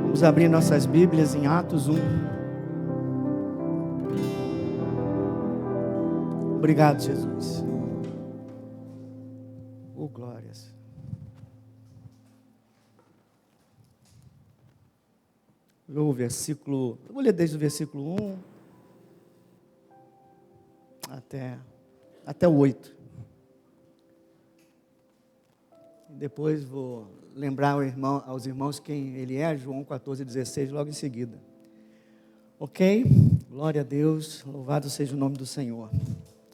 Vamos abrir nossas Bíblias em Atos 1. Obrigado, Jesus. Oh, glórias. O versículo, eu vou ler desde o versículo 1 até o 8. E depois vou lembrar aos irmãos quem ele é, João 14,16, logo em seguida. Ok? Glória a Deus, louvado seja o nome do Senhor.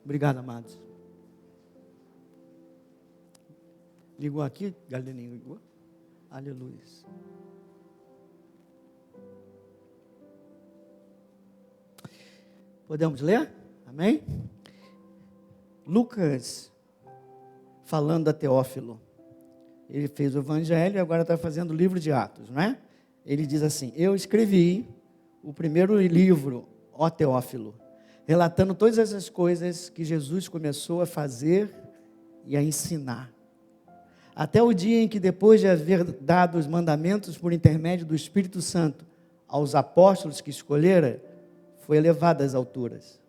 Obrigado, amados. Ligou aqui, Galeninho, ligou? Aleluia. Podemos ler? Amém? Lucas, falando a Teófilo, ele fez o evangelho e agora está fazendo o livro de Atos, não é? Ele diz assim: eu escrevi o primeiro livro, ó Teófilo, relatando todas essas coisas que Jesus começou a fazer e a ensinar. Até o dia em que, depois de haver dado os mandamentos por intermédio do Espírito Santo aos apóstolos que escolhera, foi elevado às alturas.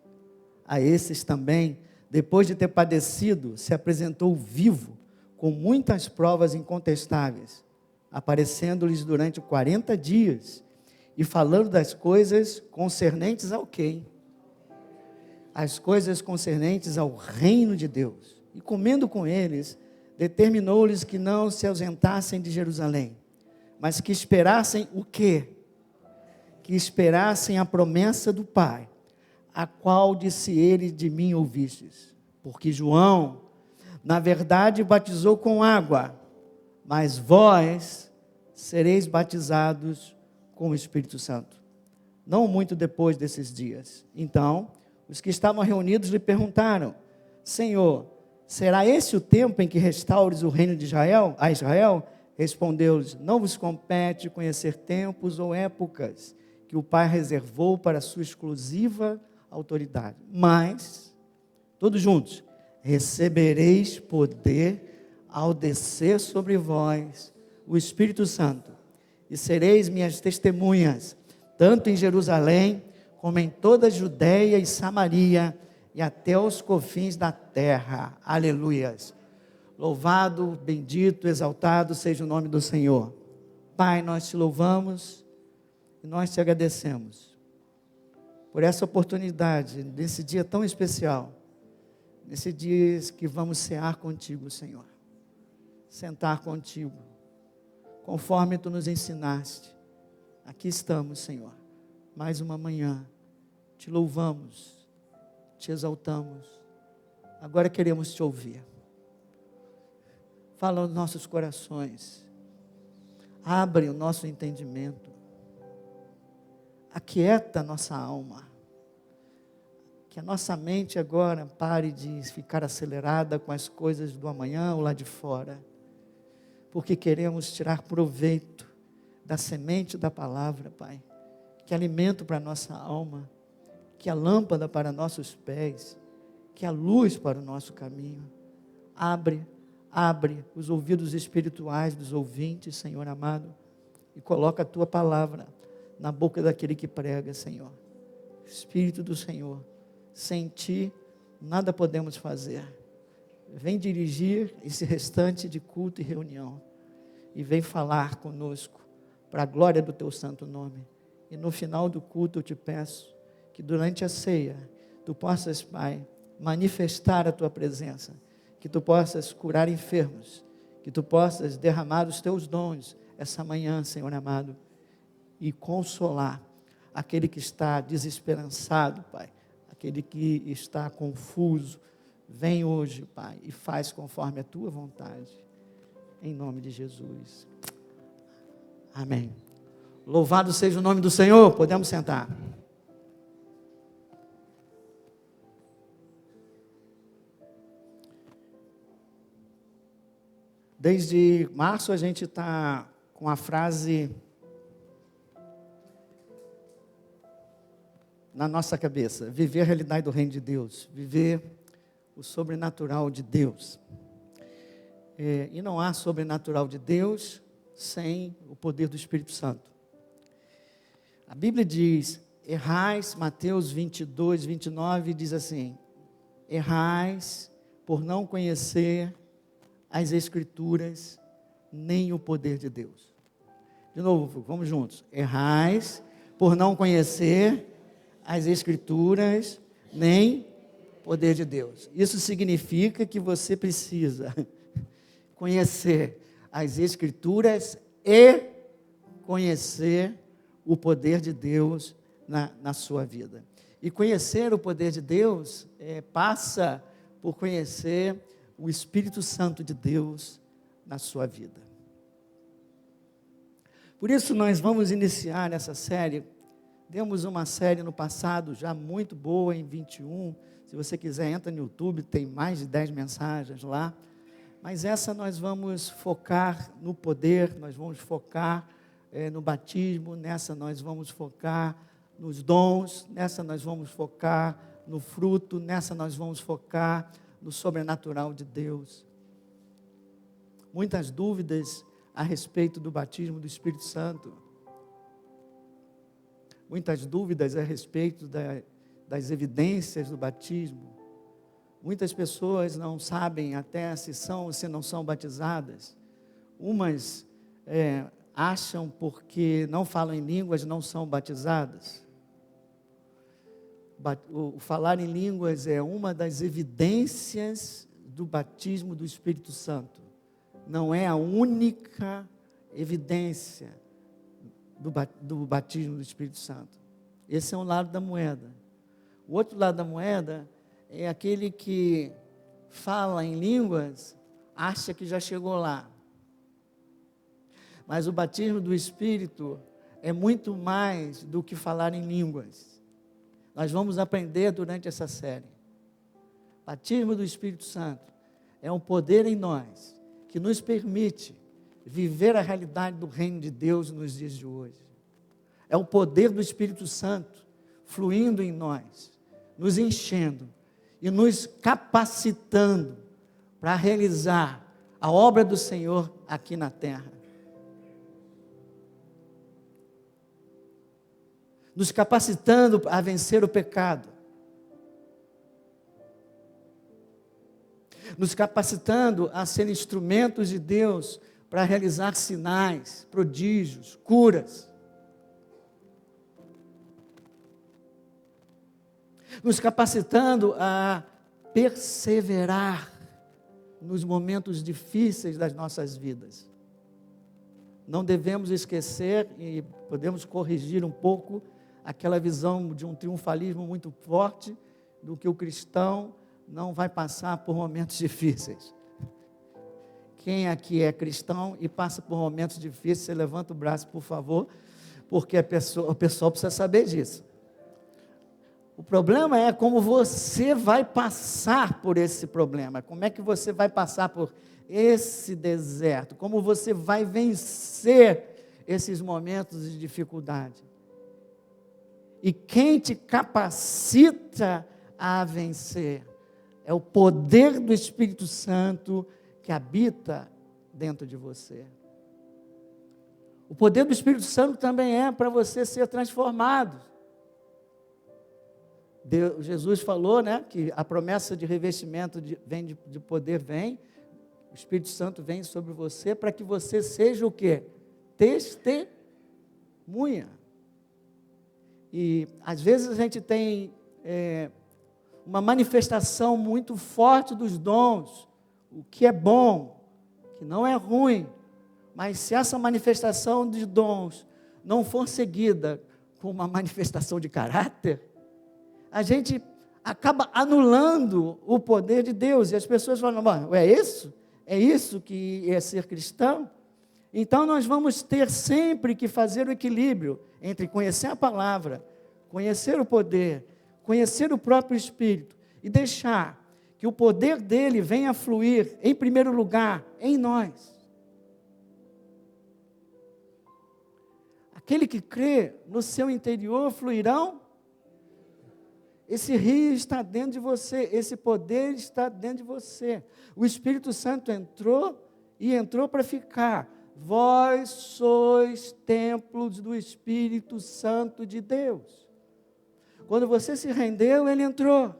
A esses também, depois de ter padecido, se apresentou vivo, com muitas provas incontestáveis, aparecendo-lhes durante 40 dias, e falando das coisas concernentes ao quê? As coisas concernentes ao reino de Deus. E comendo com eles, determinou-lhes que não se ausentassem de Jerusalém, mas que esperassem o quê? Que esperassem a promessa do Pai, a qual disse ele: de mim ouvistes. Porque João, na verdade, batizou com água, mas vós sereis batizados com o Espírito Santo, não muito depois desses dias. Então, os que estavam reunidos lhe perguntaram: Senhor, será esse o tempo em que restaures o reino de Israel, a Israel? Respondeu-lhes: não vos compete conhecer tempos ou épocas que o Pai reservou para a sua exclusiva autoridade. Mas, todos juntos, recebereis poder ao descer sobre vós o Espírito Santo, e sereis minhas testemunhas, tanto em Jerusalém, como em toda a Judeia e Samaria, e até os confins da terra. Aleluias. Louvado, bendito, exaltado seja o nome do Senhor. Pai, nós te louvamos e nós te agradecemos por essa oportunidade, nesse dia tão especial, nesse dia que vamos cear contigo, Senhor, sentar contigo, conforme tu nos ensinaste. Aqui estamos, Senhor, mais uma manhã, te louvamos, te exaltamos, agora queremos te ouvir. Fala aos nossos corações, abre o nosso entendimento, aquieta a nossa alma, que a nossa mente agora pare de ficar acelerada com as coisas do amanhã ou lá de fora, porque queremos tirar proveito da semente da palavra, Pai, que é alimento para a nossa alma, que é lâmpada para nossos pés, que é luz para o nosso caminho. Abre os ouvidos espirituais dos ouvintes, Senhor amado, e coloca a tua palavra na boca daquele que prega, Senhor. Espírito do Senhor, sem ti nada podemos fazer. Vem dirigir esse restante de culto e reunião, e vem falar conosco, para a glória do teu santo nome. E no final do culto eu te peço, que durante a ceia, tu possas, Pai, manifestar a tua presença, que tu possas curar enfermos, que tu possas derramar os teus dons essa manhã, Senhor amado, e consolar aquele que está desesperançado, Pai, aquele que está confuso. Vem hoje, Pai, e faz conforme a tua vontade, em nome de Jesus, amém. Louvado seja o nome do Senhor. Podemos sentar. Desde março a gente está com a frase na nossa cabeça: viver a realidade do reino de Deus, viver o sobrenatural de Deus. E não há sobrenatural de Deus sem o poder do Espírito Santo. A Bíblia diz, errais, Mateus 22, 29, diz assim, errais por não conhecer as Escrituras, nem o poder de Deus. De novo, vamos juntos. Errais por não conhecer as Escrituras, nem o poder de Deus. Isso significa que você precisa conhecer as Escrituras e conhecer o poder de Deus na sua vida. E conhecer o poder de Deus passa por conhecer o Espírito Santo de Deus na sua vida. Por isso nós vamos iniciar essa série. Demos uma série no passado já muito boa em 21. Se você quiser, entra no YouTube, tem mais de 10 mensagens lá. Mas essa nós vamos focar no poder, nós vamos focar no batismo, nessa nós vamos focar nos dons, nessa nós vamos focar no fruto, nessa nós vamos focar no sobrenatural de Deus. Muitas dúvidas a respeito do batismo do Espírito Santo. Muitas dúvidas a respeito das evidências do batismo. Muitas pessoas não sabem até se são ou se não são batizadas. Umas acham porque não falam em línguas não são batizadas. O falar em línguas é uma das evidências do batismo do Espírito Santo. Não é a única evidência do batismo do Espírito Santo. Esse é um lado da moeda. O outro lado da moeda é aquele que fala em línguas, acha que já chegou lá. Mas o batismo do Espírito é muito mais do que falar em línguas. Nós vamos aprender durante essa série. Batismo do Espírito Santo é um poder em nós que nos permite viver a realidade do reino de Deus nos dias de hoje. É o poder do Espírito Santo fluindo em nós, nos enchendo e nos capacitando para realizar a obra do Senhor aqui na terra. Nos capacitando a vencer o pecado. Nos capacitando a ser instrumentos de Deus para realizar sinais, prodígios, curas. Nos capacitando a perseverar nos momentos difíceis das nossas vidas. Não devemos esquecer, e podemos corrigir um pouco, aquela visão de um triunfalismo muito forte, do que o cristão não vai passar por momentos difíceis. Quem aqui é cristão e passa por momentos difíceis, você levanta o braço, por favor, porque o pessoal precisa saber disso. O problema é como você vai passar por esse problema, como é que você vai passar por esse deserto, como você vai vencer esses momentos de dificuldade. E quem te capacita a vencer é o poder do Espírito Santo que habita dentro de você. O poder do Espírito Santo também é para você ser transformado. Jesus falou, que a promessa de revestimento de poder vem, o Espírito Santo vem sobre você para que você seja o quê? Testemunha. E às vezes a gente tem uma manifestação muito forte dos dons, o que é bom, que não é ruim, mas se essa manifestação de dons não for seguida com uma manifestação de caráter, a gente acaba anulando o poder de Deus, e as pessoas falam, é isso? É isso que é ser cristão? Então nós vamos ter sempre que fazer o equilíbrio entre conhecer a palavra, conhecer o poder, conhecer o próprio Espírito, e deixar que o poder dele venha fluir, em primeiro lugar, em nós. Aquele que crê, no seu interior fluirão. Esse rio está dentro de você, esse poder está dentro de você. O Espírito Santo entrou para ficar. Vós sois templos do Espírito Santo de Deus. Quando você se rendeu, ele entrou.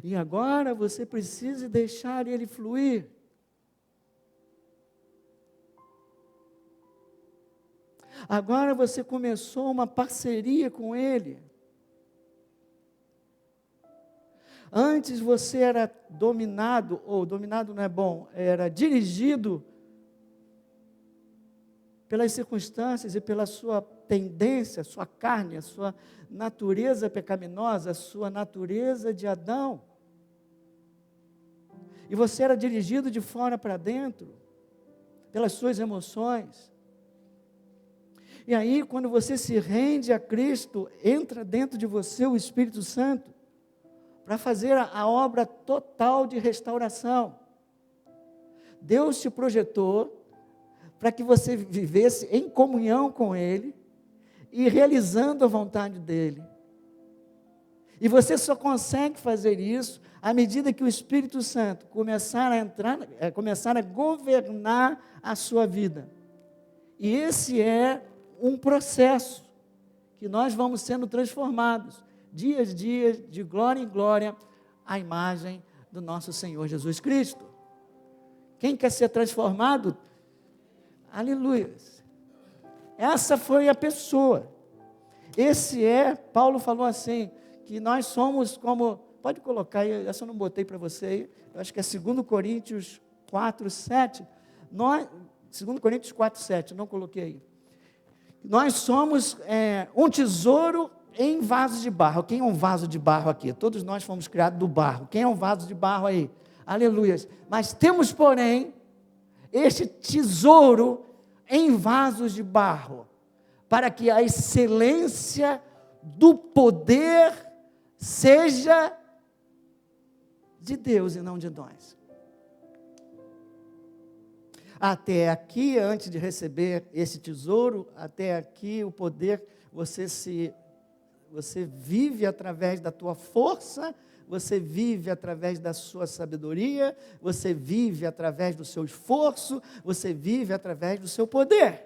E agora você precisa deixar ele fluir. Agora você começou uma parceria com ele. Antes você era dominado, ou dominado não é bom, era dirigido pelas circunstâncias e pela sua tendência, sua carne, a sua natureza pecaminosa, a sua natureza de Adão. E você era dirigido de fora para dentro, pelas suas emoções. E aí, quando você se rende a Cristo, entra dentro de você o Espírito Santo, para fazer a obra total de restauração. Deus te projetou para que você vivesse em comunhão com Ele e realizando a vontade dEle. E você só consegue fazer isso à medida que o Espírito Santo começar a governar a sua vida. E esse é um processo que nós vamos sendo transformados dias, de glória em glória, à imagem do nosso Senhor Jesus Cristo. Quem quer ser transformado? Aleluia. Essa foi a pessoa. Paulo falou assim, que nós somos como, pode colocar aí, essa eu não botei para você aí, eu acho que é 2 Coríntios 4, 7, 2 Coríntios 4, 7, não coloquei aí. Nós somos um tesouro em vasos de barro. Quem é um vaso de barro aqui? Todos nós fomos criados do barro. Quem é um vaso de barro aí? Aleluia. Mas temos, porém, este tesouro em vasos de barro, para que a excelência do poder seja de Deus e não de nós. Até aqui, antes de receber esse tesouro, até aqui o poder, você vive através da tua força, você vive através da sua sabedoria, você vive através do seu esforço, você vive através do seu poder.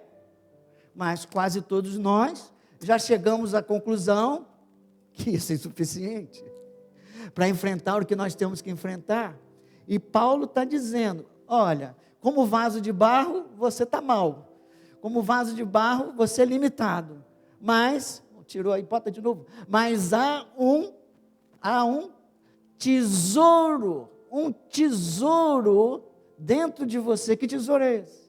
Mas quase todos nós já chegamos à conclusão que isso é insuficiente para enfrentar o que nós temos que enfrentar. E Paulo está dizendo, olha, como vaso de barro, você está mal. Como vaso de barro, você é limitado. Mas, tirou aí, bota de novo. Mas há um tesouro dentro de você. Que tesouro é esse?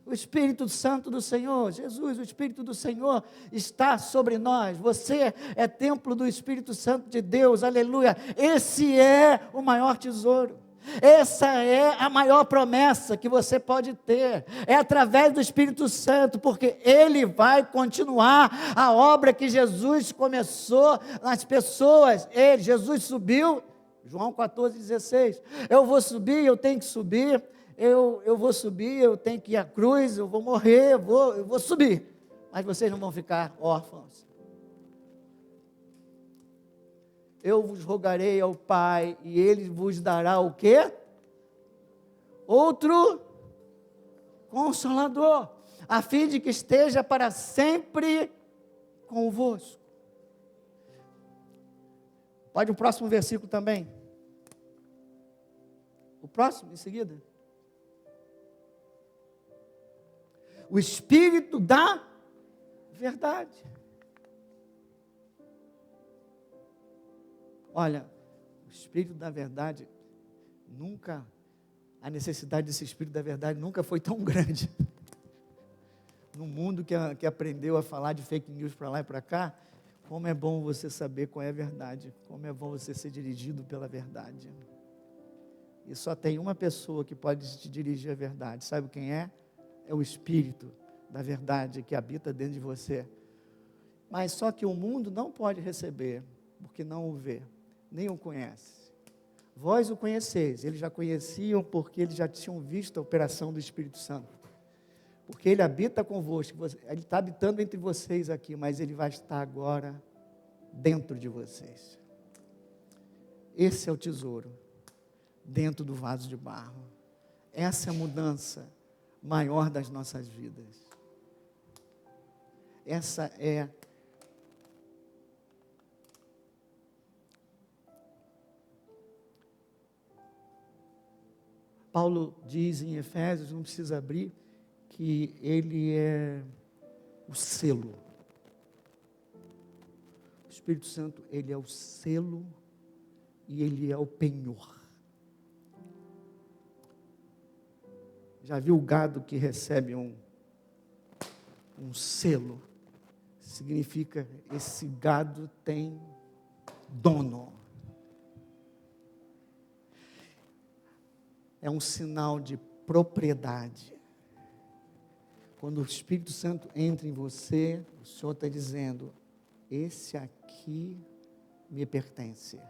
O Espírito Santo do Senhor, Jesus, o Espírito do Senhor está sobre nós. Você é templo do Espírito Santo de Deus, aleluia. Esse é o maior tesouro. Essa é a maior promessa que você pode ter, é através do Espírito Santo, porque Ele vai continuar a obra que Jesus começou nas pessoas. Jesus subiu, João 14,16, eu vou subir, eu tenho que subir, eu vou subir, eu tenho que ir à cruz, eu vou morrer, eu vou subir, mas vocês não vão ficar órfãos. Eu vos rogarei ao Pai, e Ele vos dará o quê? Outro Consolador, a fim de que esteja para sempre convosco. Pode o próximo versículo também. O próximo, em seguida. O Espírito da verdade. Olha, o Espírito da verdade, a necessidade desse Espírito da verdade nunca foi tão grande. No mundo que aprendeu a falar de fake news para lá e para cá, como é bom você saber qual é a verdade, como é bom você ser dirigido pela verdade. E só tem uma pessoa que pode te dirigir à verdade, sabe quem é? É o Espírito da verdade que habita dentro de você. Mas só que o mundo não pode receber, porque não o vê, nem o conhece. Vós o conheceis, eles já conheciam porque eles já tinham visto a operação do Espírito Santo. Porque Ele habita convosco, Ele está habitando entre vocês aqui, mas Ele vai estar agora dentro de vocês. Esse é o tesouro, dentro do vaso de barro. Essa é a mudança maior das nossas vidas. Essa é Paulo diz em Efésios, não precisa abrir, que ele é o selo. O Espírito Santo, ele é o selo e ele é o penhor. Já viu o gado que recebe um selo? Significa esse gado tem dono. É um sinal de propriedade. Quando o Espírito Santo entra em você, o Senhor está dizendo, esse aqui me pertence.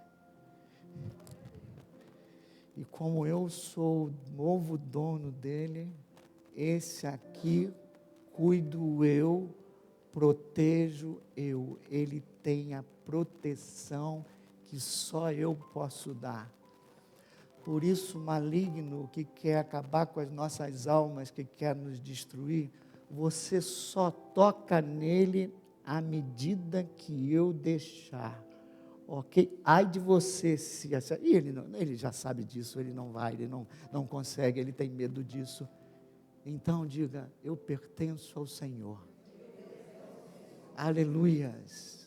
E como eu sou o novo dono dele, esse aqui cuido eu, protejo eu. Ele tem a proteção que só eu posso dar. Por isso, o maligno que quer acabar com as nossas almas, que quer nos destruir, você só toca nele à medida que eu deixar. Ok? Ai de você se... Ele já sabe disso, ele não vai, ele não consegue, ele tem medo disso. Então diga, eu pertenço ao Senhor. Aleluias.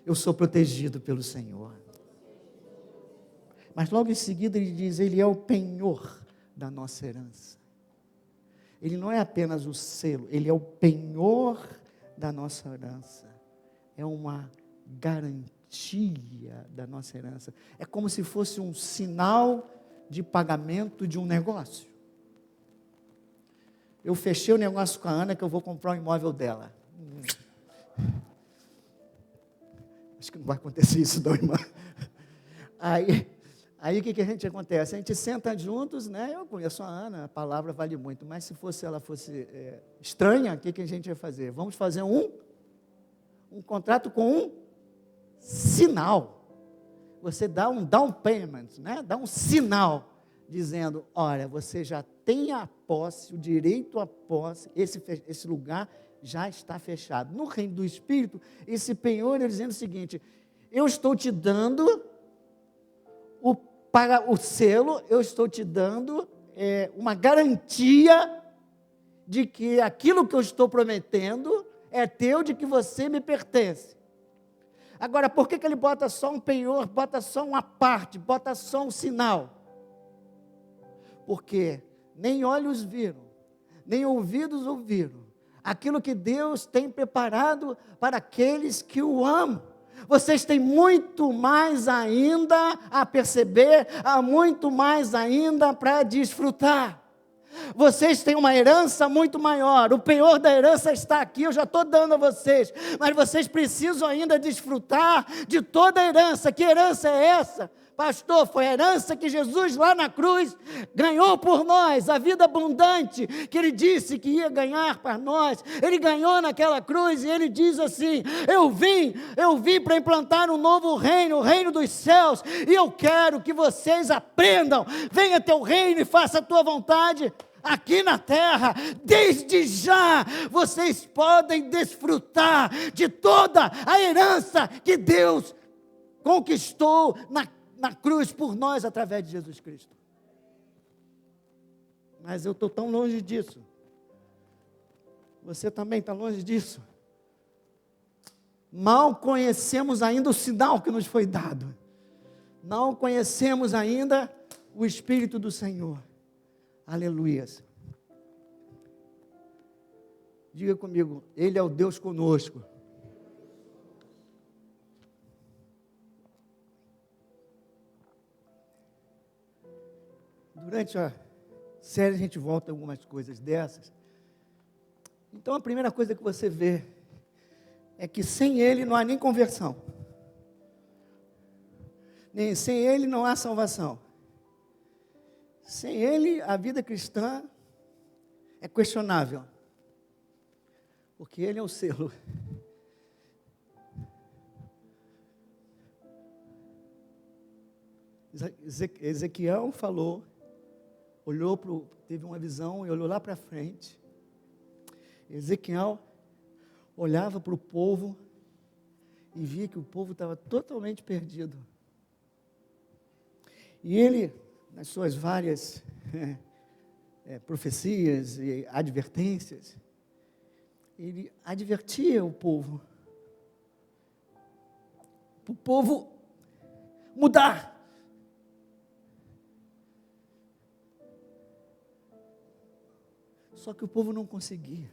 Eu sou protegido pelo Senhor. Mas logo em seguida ele diz, ele é o penhor da nossa herança. Ele não é apenas o selo, ele é o penhor da nossa herança. É uma garantia da nossa herança. É como se fosse um sinal de pagamento de um negócio. Eu fechei o negócio com a Ana que eu vou comprar o imóvel dela. Acho que não vai acontecer isso não, irmã. Aí o que a gente acontece? A gente senta juntos, né? Eu conheço a Ana, a palavra vale muito, mas se ela fosse estranha, o que a gente ia fazer? Vamos fazer um contrato com um sinal. Você dá um down payment, né? Dá um sinal, dizendo, olha, você já tem a posse, o direito à posse, esse lugar já está fechado. No reino do Espírito, esse penhor é dizendo o seguinte, eu estou te dando para o selo, eu estou te dando uma garantia de que aquilo que eu estou prometendo é teu, de que você me pertence. Agora, por que ele bota só um penhor, bota só uma parte, bota só um sinal? Porque nem olhos viram, nem ouvidos ouviram, aquilo que Deus tem preparado para aqueles que o amam. Vocês têm muito mais ainda a perceber, há muito mais ainda para desfrutar. Vocês têm uma herança muito maior, o penhor da herança está aqui, eu já estou dando a vocês, mas vocês precisam ainda desfrutar de toda a herança. Que herança é essa? Pastor, foi a herança que Jesus lá na cruz ganhou por nós, a vida abundante que Ele disse que ia ganhar para nós. Ele ganhou naquela cruz e Ele diz assim, eu vim para implantar um novo reino, o reino dos céus, e eu quero que vocês aprendam, venha teu reino e faça a tua vontade aqui na terra. Desde já vocês podem desfrutar de toda a herança que Deus conquistou na cruz por nós, através de Jesus Cristo. Mas eu estou tão longe disso. Você também está longe disso. Mal conhecemos ainda o sinal que nos foi dado. Não conhecemos ainda o Espírito do Senhor. Aleluias. Diga comigo, Ele é o Deus conosco. Durante a série a gente volta a algumas coisas dessas. Então a primeira coisa que você vê é que sem Ele não há nem conversão. Sem Ele não há salvação. Sem Ele a vida cristã é questionável. Porque Ele é o selo. Ezequiel falou teve uma visão e olhou lá para frente. Ezequiel olhava para o povo e via que o povo estava totalmente perdido. E ele, nas suas várias profecias e advertências, ele advertia o povo, para o povo mudar. Só que o povo não conseguia.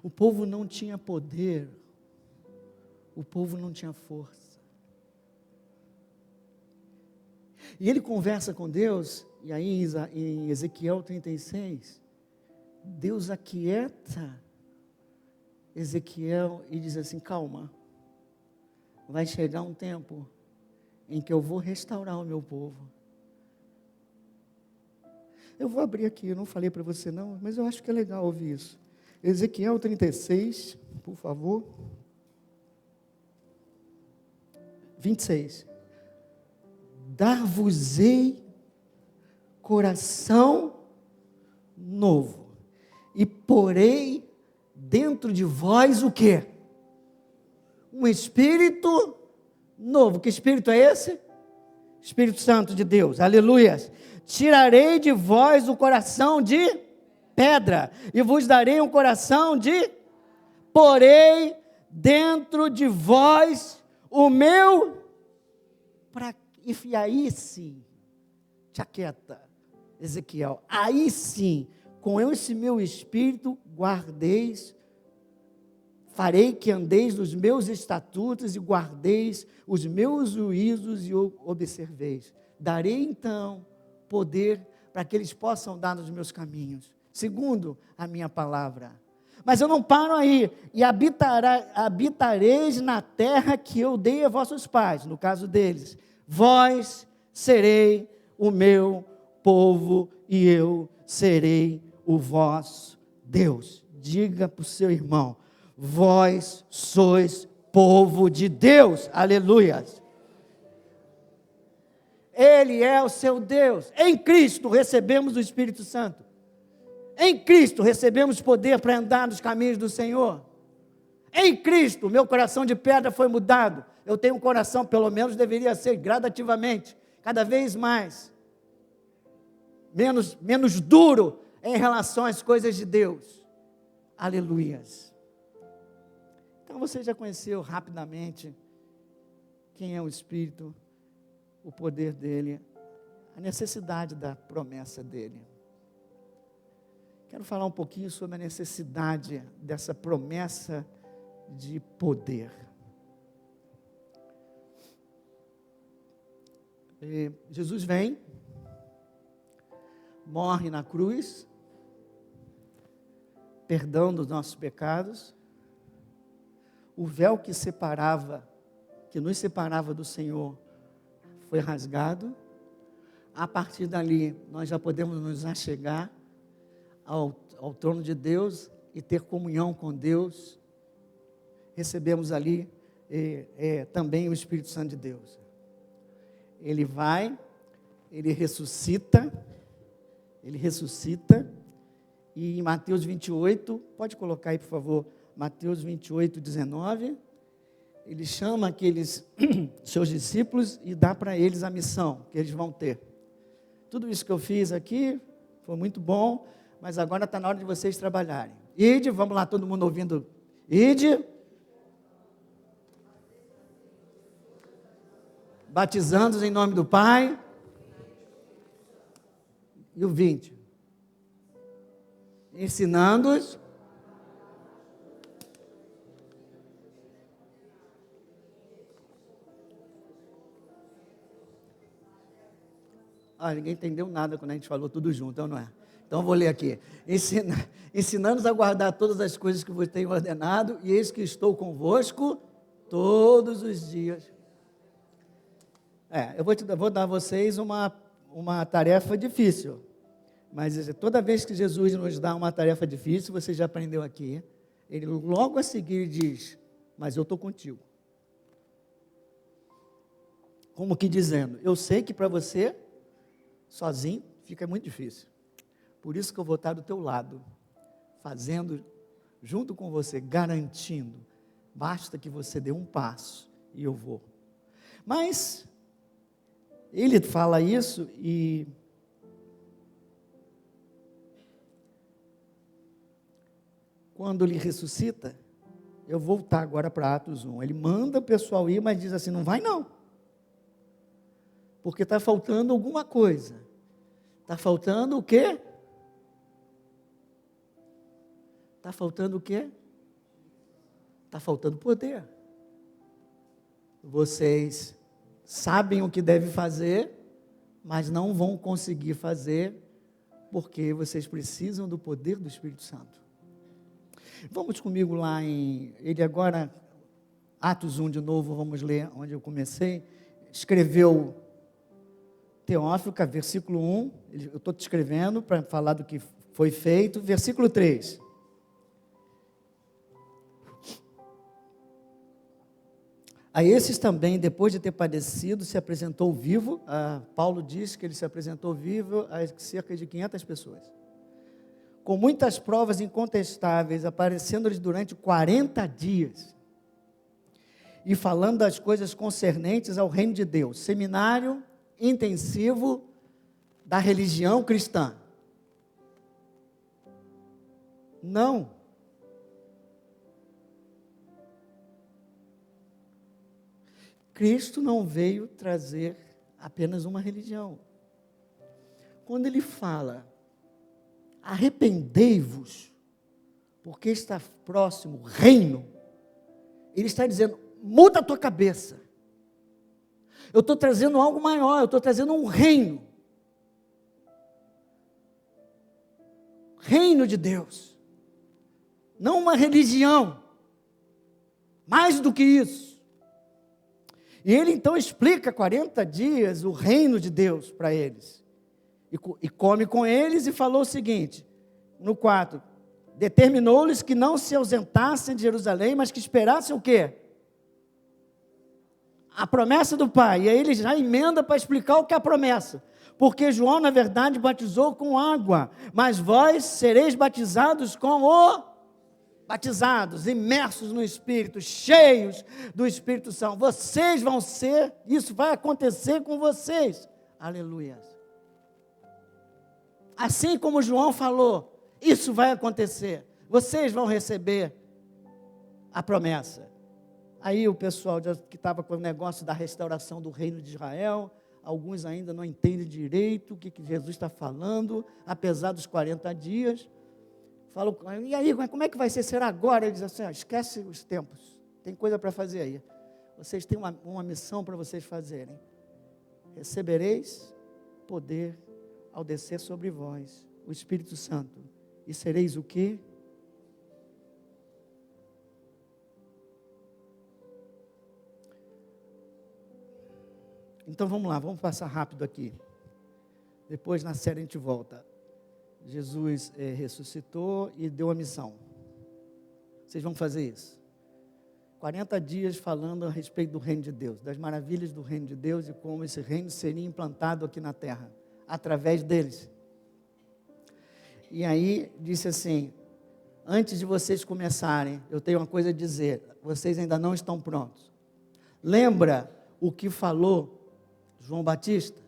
O povo não tinha poder, o povo não tinha força. E ele conversa com Deus, e aí em Ezequiel 36, Deus aquieta Ezequiel e diz assim: calma, vai chegar um tempo em que eu vou restaurar o meu povo. Eu vou abrir aqui, eu não falei para você não, mas eu acho que é legal ouvir isso. Ezequiel 36, por favor. 26. Dar-vos-ei coração novo, e porei dentro de vós o quê? Um espírito novo. Que espírito é esse? Espírito Santo de Deus, aleluias. Tirarei de vós o coração de pedra, e vos darei um coração de... Porei dentro de vós o meu... E aí sim, te aquieta, Ezequiel, aí sim, com esse meu espírito guardeis, farei que andeis nos meus estatutos e guardeis os meus juízos e observeis. Darei então poder para que eles possam andar nos meus caminhos, segundo a minha palavra. Mas eu não paro aí. E habitareis na terra que eu dei a vossos pais, no caso deles. Vós serei o meu povo e eu serei o vosso Deus. Diga para o seu irmão: vós sois povo de Deus. Aleluia. Ele é o seu Deus. Em Cristo recebemos o Espírito Santo. Em Cristo recebemos poder para andar nos caminhos do Senhor. Em Cristo, meu coração de pedra foi mudado. Eu tenho um coração, pelo menos deveria ser gradativamente, cada vez mais, menos duro em relação às coisas de Deus. Aleluias. Então você já conheceu rapidamente quem é o Espírito, o poder dele, a necessidade da promessa dele. Quero falar um pouquinho sobre a necessidade dessa promessa de poder. Jesus vem, morre na cruz, perdão dos nossos pecados, o véu que nos separava do Senhor, foi rasgado. A partir dali, nós já podemos nos achegar ao trono de Deus e ter comunhão com Deus. Recebemos ali também o Espírito Santo de Deus. Ele vai, ele ressuscita, e em Mateus 28, pode colocar aí por favor, Mateus 28, 19, ele chama aqueles seus discípulos e dá para eles a missão que eles vão ter. Tudo isso que eu fiz aqui foi muito bom, mas agora está na hora de vocês trabalharem. Ide, vamos lá, todo mundo ouvindo. Ide, batizando-os em nome do Pai. E o 20. Ensinando-os. Ninguém entendeu nada quando a gente falou tudo junto, então não é? Então eu vou ler aqui. Ensinando-os a guardar todas as coisas que vos tenho ordenado, e eis que estou convosco todos os dias. Eu vou dar a vocês uma tarefa difícil, mas toda vez que Jesus nos dá uma tarefa difícil, você já aprendeu aqui, ele logo a seguir diz: mas eu estou contigo. Como que dizendo, eu sei que para você, sozinho, fica muito difícil. Por isso que eu vou estar do teu lado, fazendo junto com você, garantindo. Basta que você dê um passo e eu vou. Mas ele fala isso e quando ele ressuscita, eu vou voltar agora para Atos 1. Ele manda o pessoal ir, mas diz assim, não vai não. Porque está faltando alguma coisa. Está faltando o quê? Está faltando o quê? Está faltando poder. Vocês sabem o que devem fazer, mas não vão conseguir fazer, porque vocês precisam do poder do Espírito Santo. Vamos comigo lá ele agora, Atos 1 de novo, vamos ler onde eu comecei. Escreveu Teófilo, versículo 1, eu estou te escrevendo para falar do que foi feito, versículo 3. A esses também, depois de ter padecido, se apresentou vivo. Paulo diz que ele se apresentou vivo a cerca de 500 pessoas. Com muitas provas incontestáveis, aparecendo-lhes durante 40 dias. E falando das coisas concernentes ao reino de Deus. Seminário intensivo da religião cristã. Não. Cristo não veio trazer apenas uma religião. Quando ele fala, arrependei-vos, porque está próximo o reino, ele está dizendo, muda a tua cabeça. Eu estou trazendo algo maior, eu estou trazendo um reino. Reino de Deus. Não uma religião. Mais do que isso. E ele então explica 40 dias o reino de Deus para eles. E come com eles e falou o seguinte, no 4, determinou-lhes que não se ausentassem de Jerusalém, mas que esperassem o quê? A promessa do Pai. E aí ele já emenda para explicar o que é a promessa. Porque João, na verdade, batizou com água, mas vós sereis batizados com o... Batizados, imersos no Espírito, cheios do Espírito Santo. Vocês vão ser, isso vai acontecer com vocês. Aleluia. Assim como João falou, isso vai acontecer. Vocês vão receber a promessa. Aí o pessoal que estava com o negócio da restauração do reino de Israel, alguns ainda não entendem direito o que Jesus está falando, apesar dos 40 dias. Falam, e aí, como é que vai ser? Será agora? Ele diz assim, esquece os tempos, tem coisa para fazer aí. Vocês têm uma missão para vocês fazerem. Recebereis poder ao descer sobre vós o Espírito Santo. E sereis o quê? Então vamos lá, vamos passar rápido aqui. Depois na série a gente volta. Jesus ressuscitou e deu a missão. Vocês vão fazer isso. 40 dias falando a respeito do reino de Deus, das maravilhas do reino de Deus e como esse reino seria implantado aqui na terra, através deles. E aí disse assim, antes de vocês começarem, eu tenho uma coisa a dizer, vocês ainda não estão prontos. Lembra o que falou João Batista?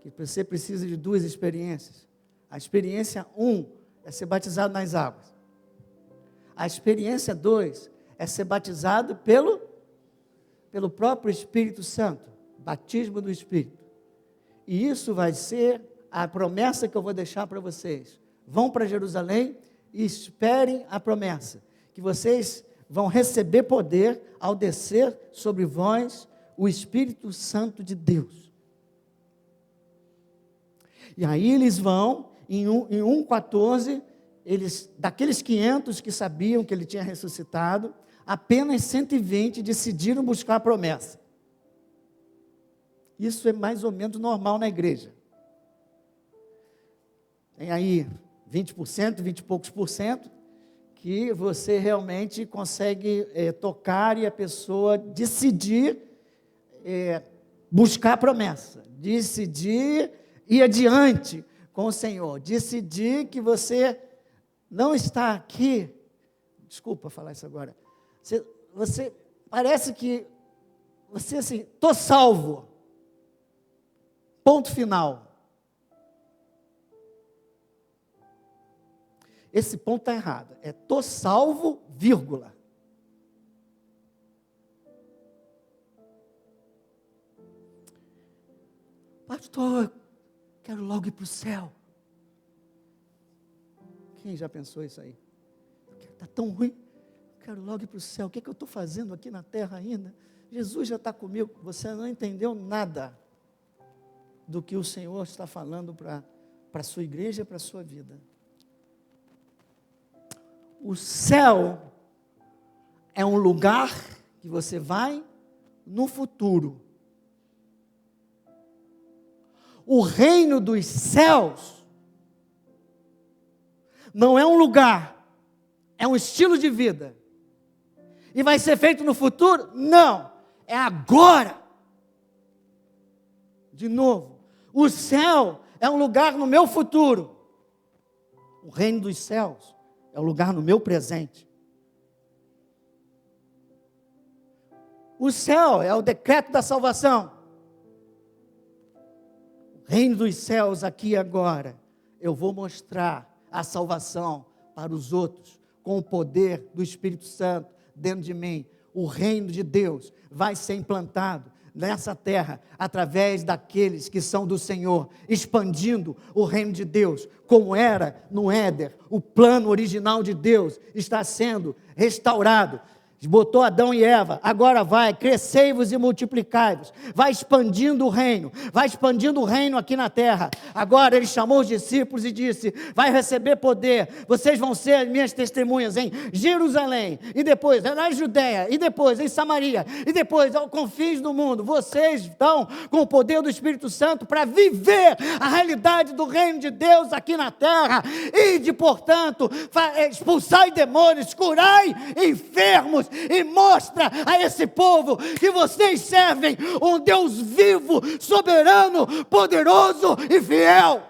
Que você precisa de 2 experiências. A experiência 1 é ser batizado nas águas. A experiência 2 é ser batizado pelo próprio Espírito Santo. Batismo do Espírito. E isso vai ser a promessa que eu vou deixar para vocês. Vão para Jerusalém e esperem a promessa. Que vocês vão receber poder ao descer sobre vós o Espírito Santo de Deus. E aí eles vão... Em 1,14, daqueles 500 que sabiam que ele tinha ressuscitado, apenas 120 decidiram buscar a promessa. Isso é mais ou menos normal na igreja. Tem aí 20%, 20 e poucos por cento, que você realmente consegue tocar e a pessoa decidir buscar a promessa, decidir ir adiante com o Senhor, decidir que você não está aqui, desculpa falar isso agora, você parece que você assim, estou salvo, ponto final. Esse ponto está errado, estou salvo, vírgula. Pastor, quero logo ir para o céu. Quem já pensou isso aí? Está tão ruim, quero logo ir para o céu. O que eu estou fazendo aqui na terra ainda? Jesus já está comigo. Você não entendeu nada do que o Senhor está falando para a sua igreja e para a sua vida. O céu é um lugar que você vai no futuro. O reino dos céus não é um lugar, é um estilo de vida. E vai ser feito no futuro? Não, é agora. De novo, o céu é um lugar no meu futuro. O reino dos céus é um lugar no meu presente. O céu é o decreto da salvação. Reino dos céus aqui e agora, eu vou mostrar a salvação para os outros, com o poder do Espírito Santo dentro de mim. O reino de Deus vai ser implantado nessa terra, através daqueles que são do Senhor, expandindo o reino de Deus, como era no Éden. O plano original de Deus está sendo restaurado. Botou Adão e Eva, agora vai, crescei-vos e multiplicai-vos, vai expandindo o reino aqui na terra. Agora ele chamou os discípulos e disse, vai receber poder, vocês vão ser minhas testemunhas em Jerusalém, e depois na Judeia, e depois em Samaria, e depois aos confins do mundo. Vocês estão com o poder do Espírito Santo para viver a realidade do reino de Deus aqui na terra. Ide, portanto, expulsai demônios, curai enfermos, e mostra a esse povo que vocês servem um Deus vivo, soberano, poderoso e fiel.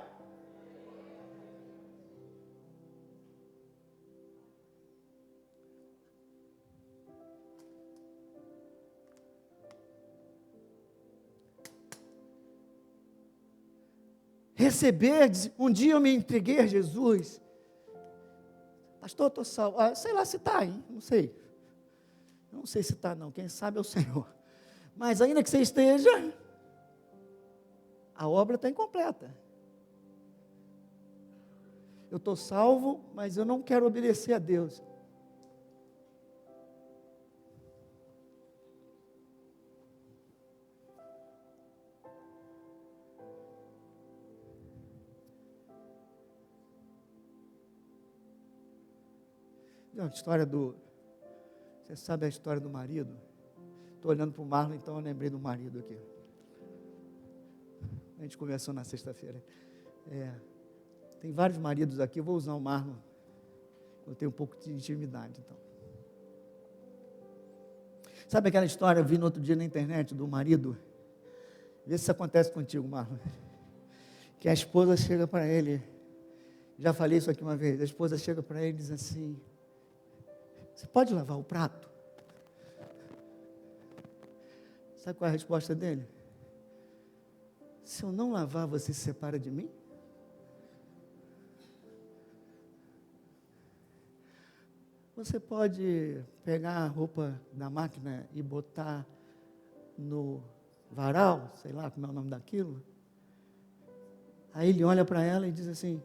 Receber, um dia eu me entreguei a Jesus. Pastor, estou salvo. Sei lá se está, hein? Não sei. Não sei se está não, quem sabe é o Senhor. Mas ainda que você esteja, a obra está incompleta. Eu estou salvo, mas eu não quero obedecer a Deus. A história você sabe a história do marido? Estou olhando para o Marlon, então eu lembrei do marido aqui. A gente conversou na sexta-feira. Tem vários maridos aqui, eu vou usar o Marlon. Eu tenho um pouco de intimidade, então. Sabe aquela história, eu vi no outro dia na internet, do marido? Vê se isso acontece contigo, Marlon. Que a esposa chega para ele, já falei isso aqui uma vez, a esposa chega para ele e diz assim, você pode lavar o prato? Sabe qual é a resposta dele? Se eu não lavar, você se separa de mim? Você pode pegar a roupa da máquina e botar no varal, sei lá como é o nome daquilo. Aí ele olha para ela e diz assim,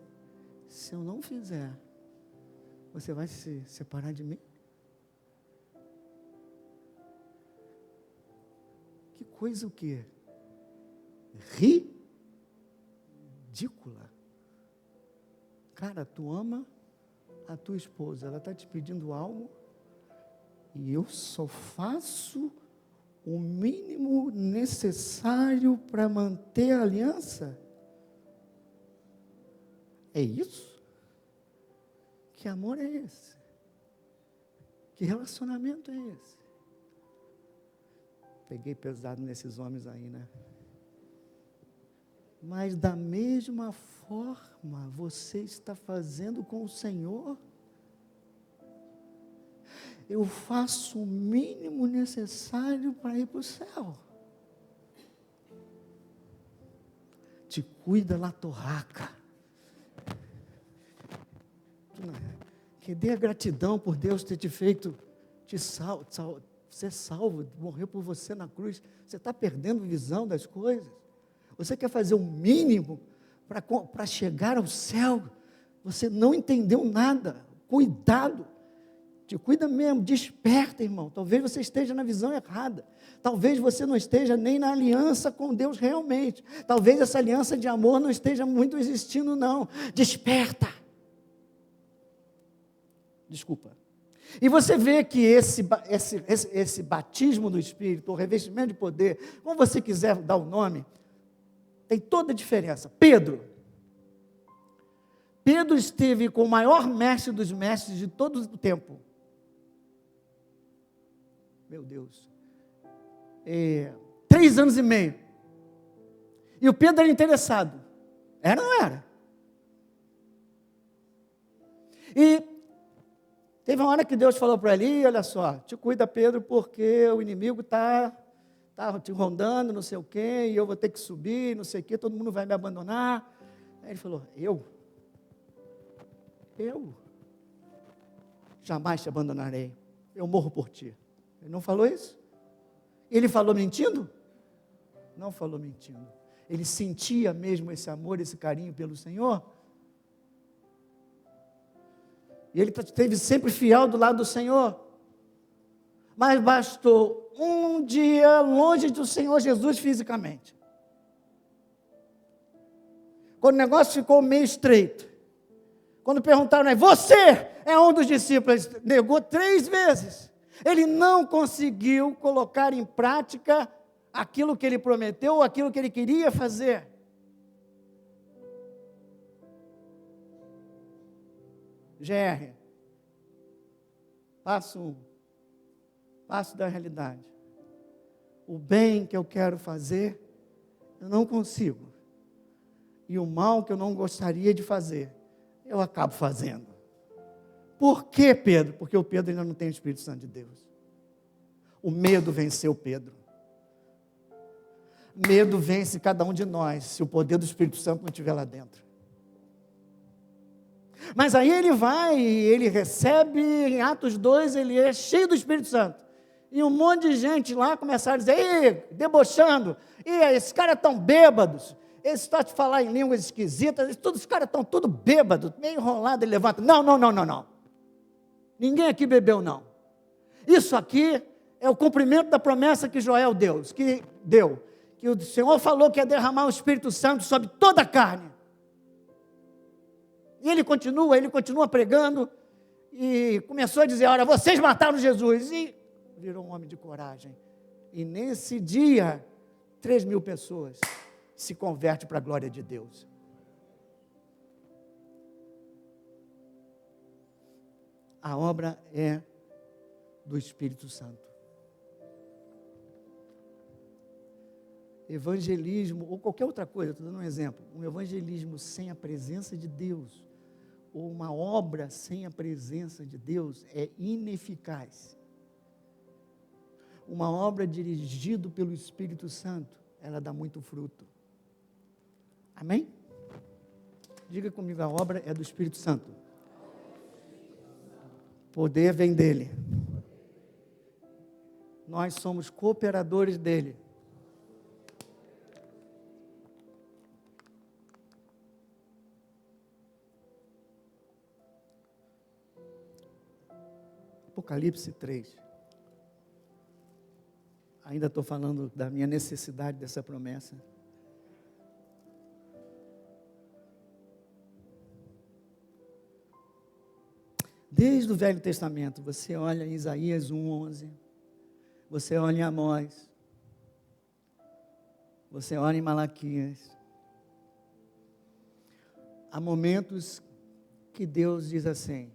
se eu não fizer, você vai se separar de mim? Que coisa o quê? Ridícula. Cara, tu ama a tua esposa, ela está te pedindo algo e eu só faço o mínimo necessário para manter a aliança? É isso? Que amor é esse? Que relacionamento é esse? peguei pesado nesses homens aí, né? Mas da mesma forma você está fazendo com o Senhor. Eu faço o mínimo necessário para ir para o céu. Te cuida la torraca. Que dê a gratidão por Deus ter te feito, ser salvo, morreu por você na cruz. Você está perdendo visão das coisas. Você quer fazer o mínimo para chegar ao céu. Você não entendeu nada. Cuidado. Te cuida mesmo, desperta, irmão. Talvez você esteja na visão errada. Talvez você não esteja nem na aliança com Deus realmente. Talvez essa aliança de amor não esteja muito existindo, não. Desperta. Desculpa. E você vê que esse batismo do Espírito, o revestimento de poder, como você quiser dar o nome, tem toda a diferença. Pedro esteve com o maior mestre dos mestres de todo o tempo. Meu Deus. 3 anos e meio. E o Pedro era interessado. Era ou não era? E teve uma hora que Deus falou para ele, olha só, te cuida, Pedro, porque o inimigo está te rondando, não sei o quê, e eu vou ter que subir, não sei o quê, todo mundo vai me abandonar. Aí ele falou, eu jamais te abandonarei, eu morro por ti. Ele não falou isso? Ele falou mentindo? Não falou mentindo. Ele sentia mesmo esse amor, esse carinho pelo Senhor. E ele esteve sempre fiel do lado do Senhor. Mas bastou um dia longe do Senhor Jesus fisicamente. Quando o negócio ficou meio estreito. Quando perguntaram, você é um dos discípulos, ele negou 3 vezes. Ele não conseguiu colocar em prática aquilo que ele prometeu, aquilo que ele queria fazer. GR, passo 1, passo da realidade. O bem que eu quero fazer, eu não consigo. E o mal que eu não gostaria de fazer, eu acabo fazendo. Por quê, Pedro? Porque o Pedro ainda não tem o Espírito Santo de Deus. O medo venceu Pedro. Medo vence cada um de nós, se o poder do Espírito Santo não estiver lá dentro. Mas aí ele vai, ele recebe, em Atos 2, ele é cheio do Espírito Santo. E um monte de gente lá começaram a dizer, debochando, esses caras estão bêbados, eles estão a falar em línguas esquisitas, os caras estão tudo bêbados, meio enrolado, ele levanta, não. Ninguém aqui bebeu, não. Isso aqui é o cumprimento da promessa que Joel deu, que o Senhor falou que ia derramar o Espírito Santo sobre toda a carne. E ele continua pregando, e começou a dizer, olha, vocês mataram Jesus, e virou um homem de coragem. E nesse dia, 3.000 pessoas se convertem para a glória de Deus. A obra é do Espírito Santo. Evangelismo, ou qualquer outra coisa, estou dando um exemplo, um evangelismo sem a presença de Deus, ou uma obra sem a presença de Deus, é ineficaz. Uma obra dirigida pelo Espírito Santo, ela dá muito fruto. Amém? Diga comigo, a obra é do Espírito Santo. Poder vem dele. Nós somos cooperadores dele. Apocalipse 3. Ainda estou falando da minha necessidade dessa promessa. Desde o Velho Testamento, você olha em Isaías 1:11, você olha em Amós, você olha em Malaquias. Há momentos que Deus diz assim,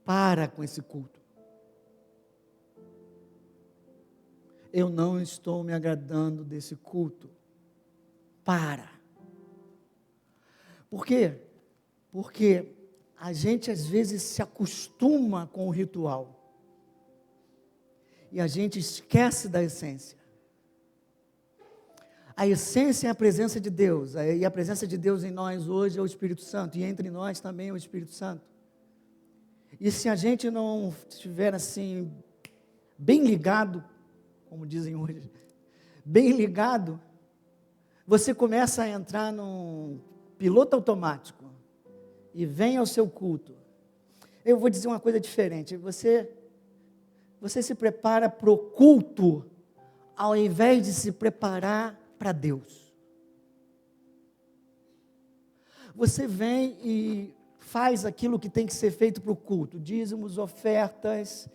para com esse culto. eu não estou me agradando desse culto. Para. Por quê? Porque a gente às vezes se acostuma com o ritual. E a gente esquece da essência. A essência é a presença de Deus. E a presença de Deus em nós hoje é o Espírito Santo. E entre nós também é o Espírito Santo. E se a gente não estiver assim, bem ligado, como dizem hoje, bem ligado, você começa a entrar num piloto automático. E vem ao seu culto. Eu vou dizer uma coisa diferente. Você se prepara para o culto, ao invés de se preparar para Deus. Você vem e faz aquilo que tem que ser feito para o culto. Dízimos, ofertas,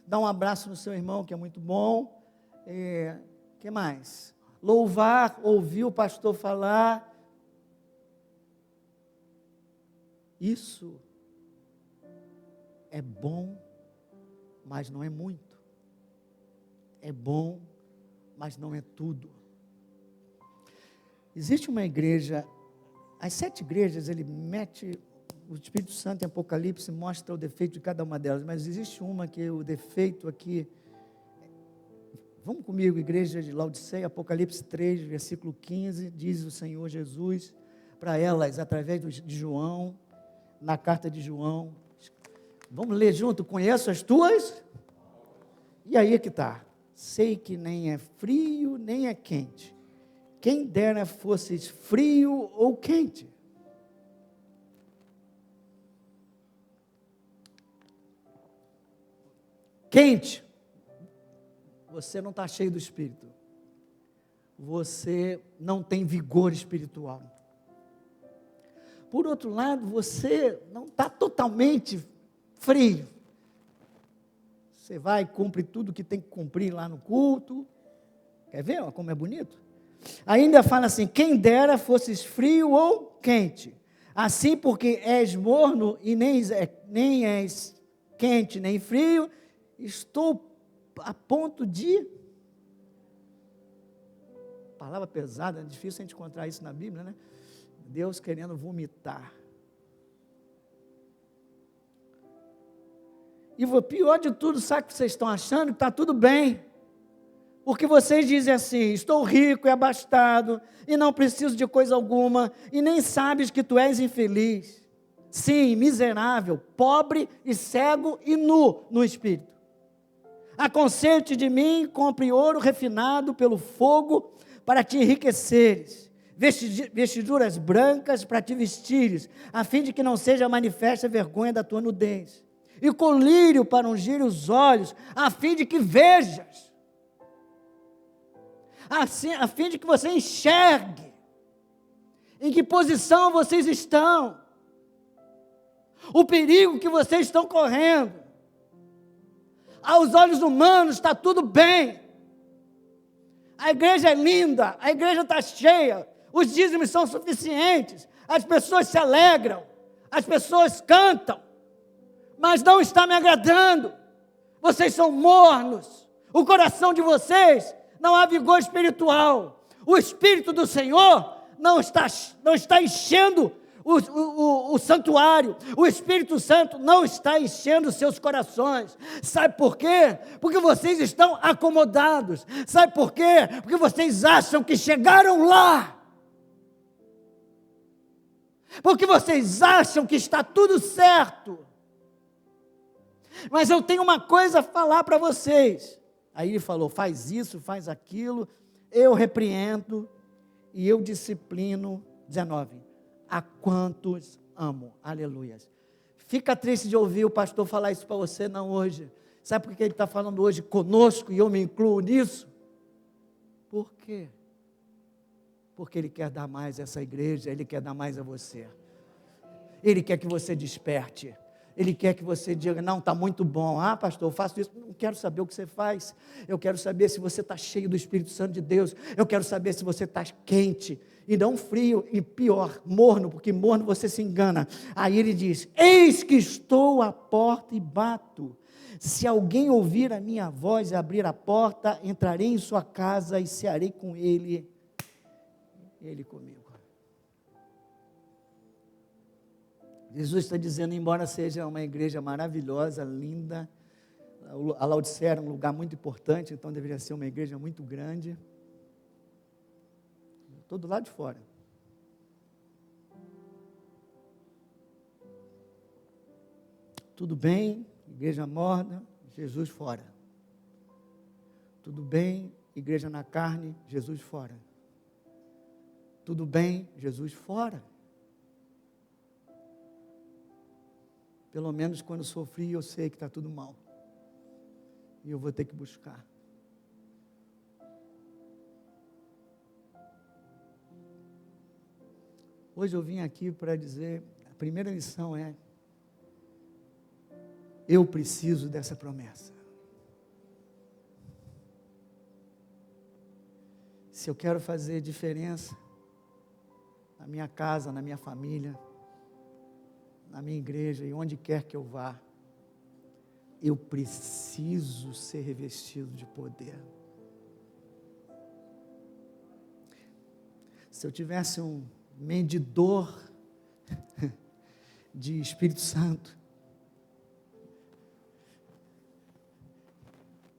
dá um abraço no seu irmão, que é muito bom. Que mais? Louvar, ouvir o pastor falar. Isso é bom, mas não é muito. É bom, mas não é tudo. Existe uma igreja, as 7 igrejas, ele mete, o Espírito Santo em Apocalipse mostra o defeito de cada uma delas, mas existe uma que o defeito aqui, vamos comigo, igreja de Laodiceia, Apocalipse 3, versículo 15, diz o Senhor Jesus para elas, através de João, na carta de João. Vamos ler junto? Conheço as tuas? E aí é que está. Sei que nem é frio, nem é quente. Quem dera fosses frio ou quente. Quente. Você não está cheio do Espírito. Você não tem vigor espiritual. Por outro lado, você não está totalmente frio. Você vai e cumpre tudo que tem que cumprir lá no culto. Quer ver como é bonito? Ainda fala assim, quem dera fosses frio ou quente. Assim, porque és morno e nem és quente nem frio, estou a ponto de... Palavra pesada, é difícil a gente encontrar isso na Bíblia, né? Deus querendo vomitar. E o pior de tudo, sabe o que vocês estão achando? Que está tudo bem. Porque vocês dizem assim, estou rico e abastado, e não preciso de coisa alguma, e nem sabes que tu és infeliz. Sim, miserável, pobre e cego e nu no espírito. Aconselho-te de mim, compre ouro refinado pelo fogo, para te enriqueceres. Vestiduras brancas para te vestires, a fim de que não seja manifesta a vergonha da tua nudez. E colírio para ungir os olhos, a fim de que vejas. Assim, a fim de que você enxergue em que posição vocês estão, o perigo que vocês estão correndo. Aos olhos humanos está tudo bem, a igreja é linda, a igreja está cheia, os dízimos são suficientes, as pessoas se alegram, as pessoas cantam, mas não está me agradando. Vocês são mornos, o coração de vocês não há vigor espiritual, o Espírito do Senhor não está enchendo o santuário, o Espírito Santo não está enchendo os seus corações. Sabe por quê? Porque vocês estão acomodados. Sabe por quê? Porque vocês acham que chegaram lá, porque vocês acham que está tudo certo. Mas eu tenho uma coisa a falar para vocês. Aí ele falou, faz isso, faz aquilo, eu repreendo e eu disciplino. 19, a quantos amo, aleluias. Fica triste de ouvir o pastor falar isso para você, não hoje. Sabe por que ele está falando hoje conosco e eu me incluo nisso? Por quê? Porque ele quer dar mais a essa igreja, ele quer dar mais a você. Ele quer que você desperte. Ele quer que você diga, não, está muito bom. Ah, pastor, eu faço isso. Não quero saber o que você faz. Eu quero saber se você está cheio do Espírito Santo de Deus. Eu quero saber se você está quente e não frio, e pior, morno, porque morno você se engana. Aí ele diz, eis que estou à porta e bato. Se alguém ouvir a minha voz e abrir a porta, entrarei em sua casa e cearei com ele, ele comigo. Jesus está dizendo, embora seja uma igreja maravilhosa, linda, a Laodiceia era um lugar muito importante, então deveria ser uma igreja muito grande. Estou do lado de fora. Tudo bem, igreja morna, Jesus fora. Tudo bem, igreja na carne, Jesus fora. Tudo bem, Jesus fora. Pelo menos quando sofri, eu sei que está tudo mal. E eu vou ter que buscar. Hoje eu vim aqui para dizer, a primeira lição é, eu preciso dessa promessa. Se eu quero fazer diferença na minha casa, na minha família, na minha igreja e onde quer que eu vá, eu preciso ser revestido de poder. Se eu tivesse um medidor de Espírito Santo,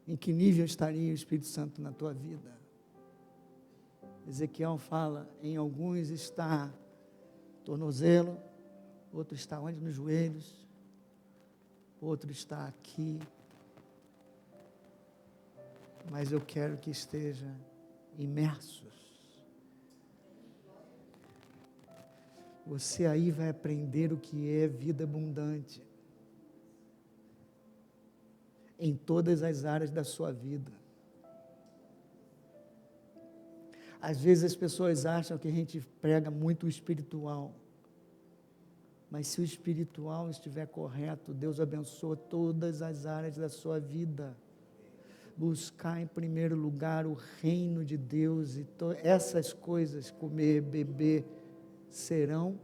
em que nível estaria o Espírito Santo na tua vida? Ezequiel fala, em alguns está tornozelo, outro está onde? Nos joelhos, outro está aqui, mas eu quero que esteja imersos. Você aí vai aprender o que é vida abundante, em todas as áreas da sua vida. Às vezes as pessoas acham que a gente prega muito o espiritual, mas se o espiritual estiver correto, Deus abençoa todas as áreas da sua vida. Buscar em primeiro lugar o reino de Deus e essas coisas, comer, beber, serão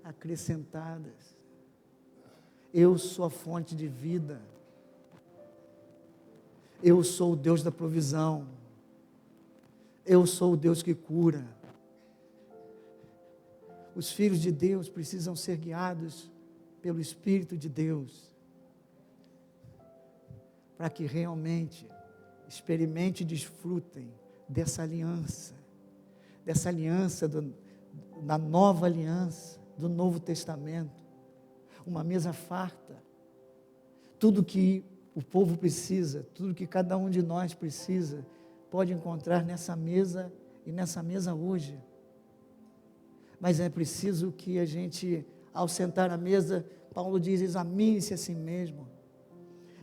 acrescentadas. Eu sou a fonte de vida. Eu sou o Deus da provisão. Eu sou o Deus que cura. Os filhos de Deus precisam ser guiados pelo Espírito de Deus, para que realmente experimente e desfrutem dessa aliança da nova aliança, do Novo Testamento, uma mesa farta, tudo que o povo precisa, tudo que cada um de nós precisa, pode encontrar nessa mesa e nessa mesa hoje. Mas é preciso que a gente, ao sentar à mesa, Paulo diz, examine-se a si mesmo.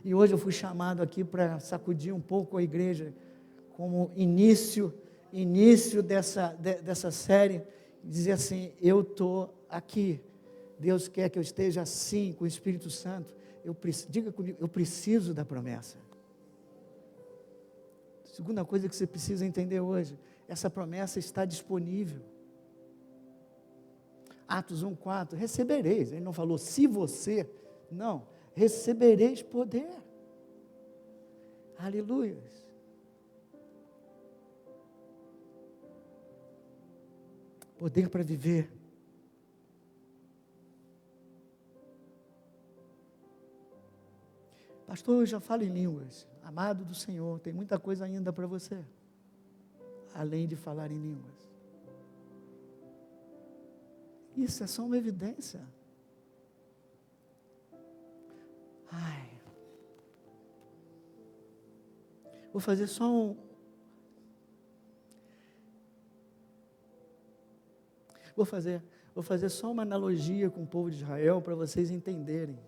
E hoje eu fui chamado aqui para sacudir um pouco a igreja, como início dessa série, dizer assim, eu estou aqui, Deus quer que eu esteja assim, com o Espírito Santo, diga comigo, eu preciso da promessa. Segunda coisa que você precisa entender hoje, essa promessa está disponível. Atos 1:4, recebereis, ele não falou se você, não, recebereis poder. Aleluia. Poder para viver. Pastor, eu já falo em línguas. Amado do Senhor, tem muita coisa ainda para você, além de falar em línguas. Isso é só uma evidência. Vou fazer só Vou fazer só uma analogia com o povo de Israel para vocês entenderem.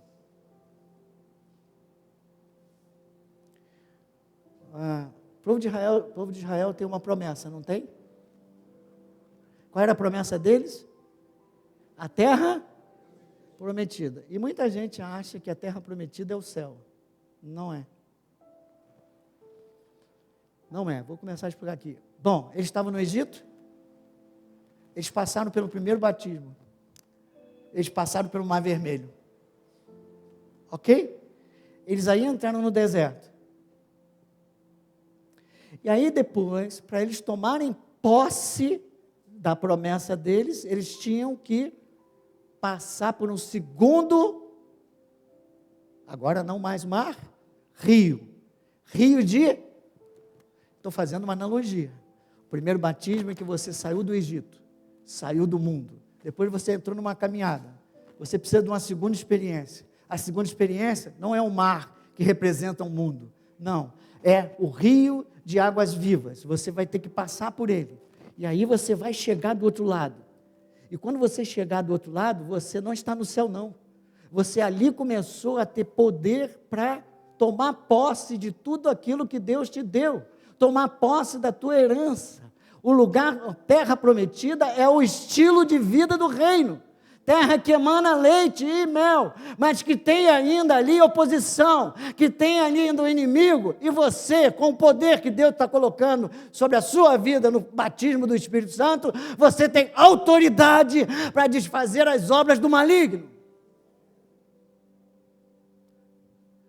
O povo de Israel tem uma promessa, não tem? Qual era a promessa deles? A terra prometida. E muita gente acha que a terra prometida é o céu. Não é. Não é. Vou começar a explicar aqui. Bom, eles estavam no Egito. Eles passaram pelo primeiro batismo. Eles passaram pelo Mar Vermelho. Ok? Eles aí entraram no deserto. E aí depois, para eles tomarem posse da promessa deles, eles tinham que passar por um segundo, agora não mais mar, rio. Rio de, estou fazendo uma analogia. O primeiro batismo é que você saiu do Egito, saiu do mundo. Depois você entrou numa caminhada. Você precisa de uma segunda experiência. A segunda experiência não é o mar que representa o mundo. Não, é o rio de águas vivas. Você vai ter que passar por ele. E aí você vai chegar do outro lado. E quando você chegar do outro lado, você não está no céu, não. Você ali começou a ter poder para tomar posse de tudo aquilo que Deus te deu. Tomar posse da tua herança. O lugar, a terra prometida é o estilo de vida do reino. Terra que emana leite e mel, mas que tem ainda ali oposição, que tem ali ainda o inimigo, e você, com o poder que Deus está colocando sobre a sua vida no batismo do Espírito Santo, você tem autoridade para desfazer as obras do maligno.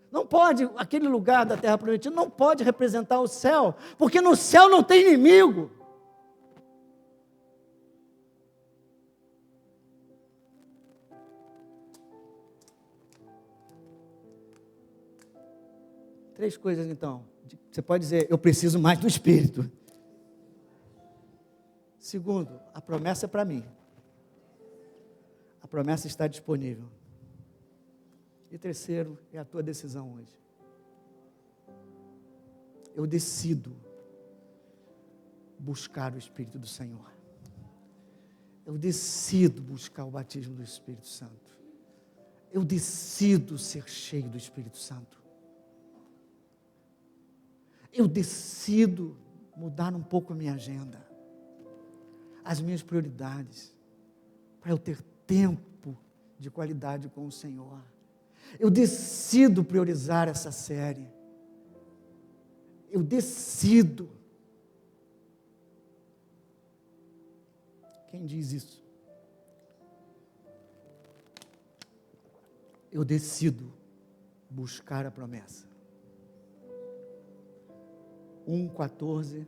Não pode, aquele lugar da terra prometida não pode representar o céu, porque no céu não tem inimigo. Três coisas, então. Você pode dizer, eu preciso mais do Espírito. Segundo, a promessa é para mim. A promessa está disponível. E terceiro, é a tua decisão hoje. Eu decido buscar o Espírito do Senhor. Eu decido buscar o batismo do Espírito Santo. Eu decido ser cheio do Espírito Santo. Eu decido mudar um pouco a minha agenda, as minhas prioridades, para eu ter tempo de qualidade com o Senhor. Eu decido priorizar essa série. Eu decido. Quem diz isso? Eu decido buscar a promessa. 1:14,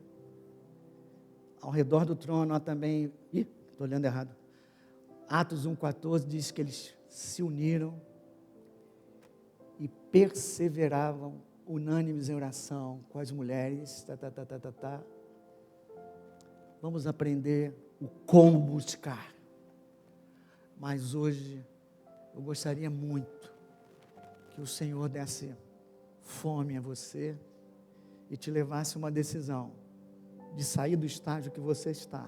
ao redor do trono há também, estou olhando errado, Atos 1:14 diz que eles se uniram e perseveravam unânimes em oração com as mulheres, Vamos aprender o como buscar, mas hoje eu gostaria muito que o Senhor desse fome a você, e te levasse uma decisão de sair do estágio que você está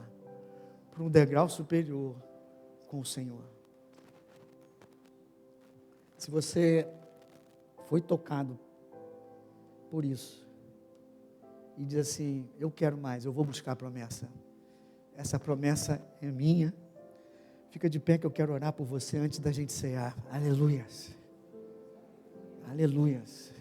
para um degrau superior com o Senhor. Se você foi tocado por isso e diz assim, eu quero mais, eu vou buscar a promessa. Essa promessa é minha. Fica de pé que eu quero orar por você antes da gente cear. Aleluias. Aleluias.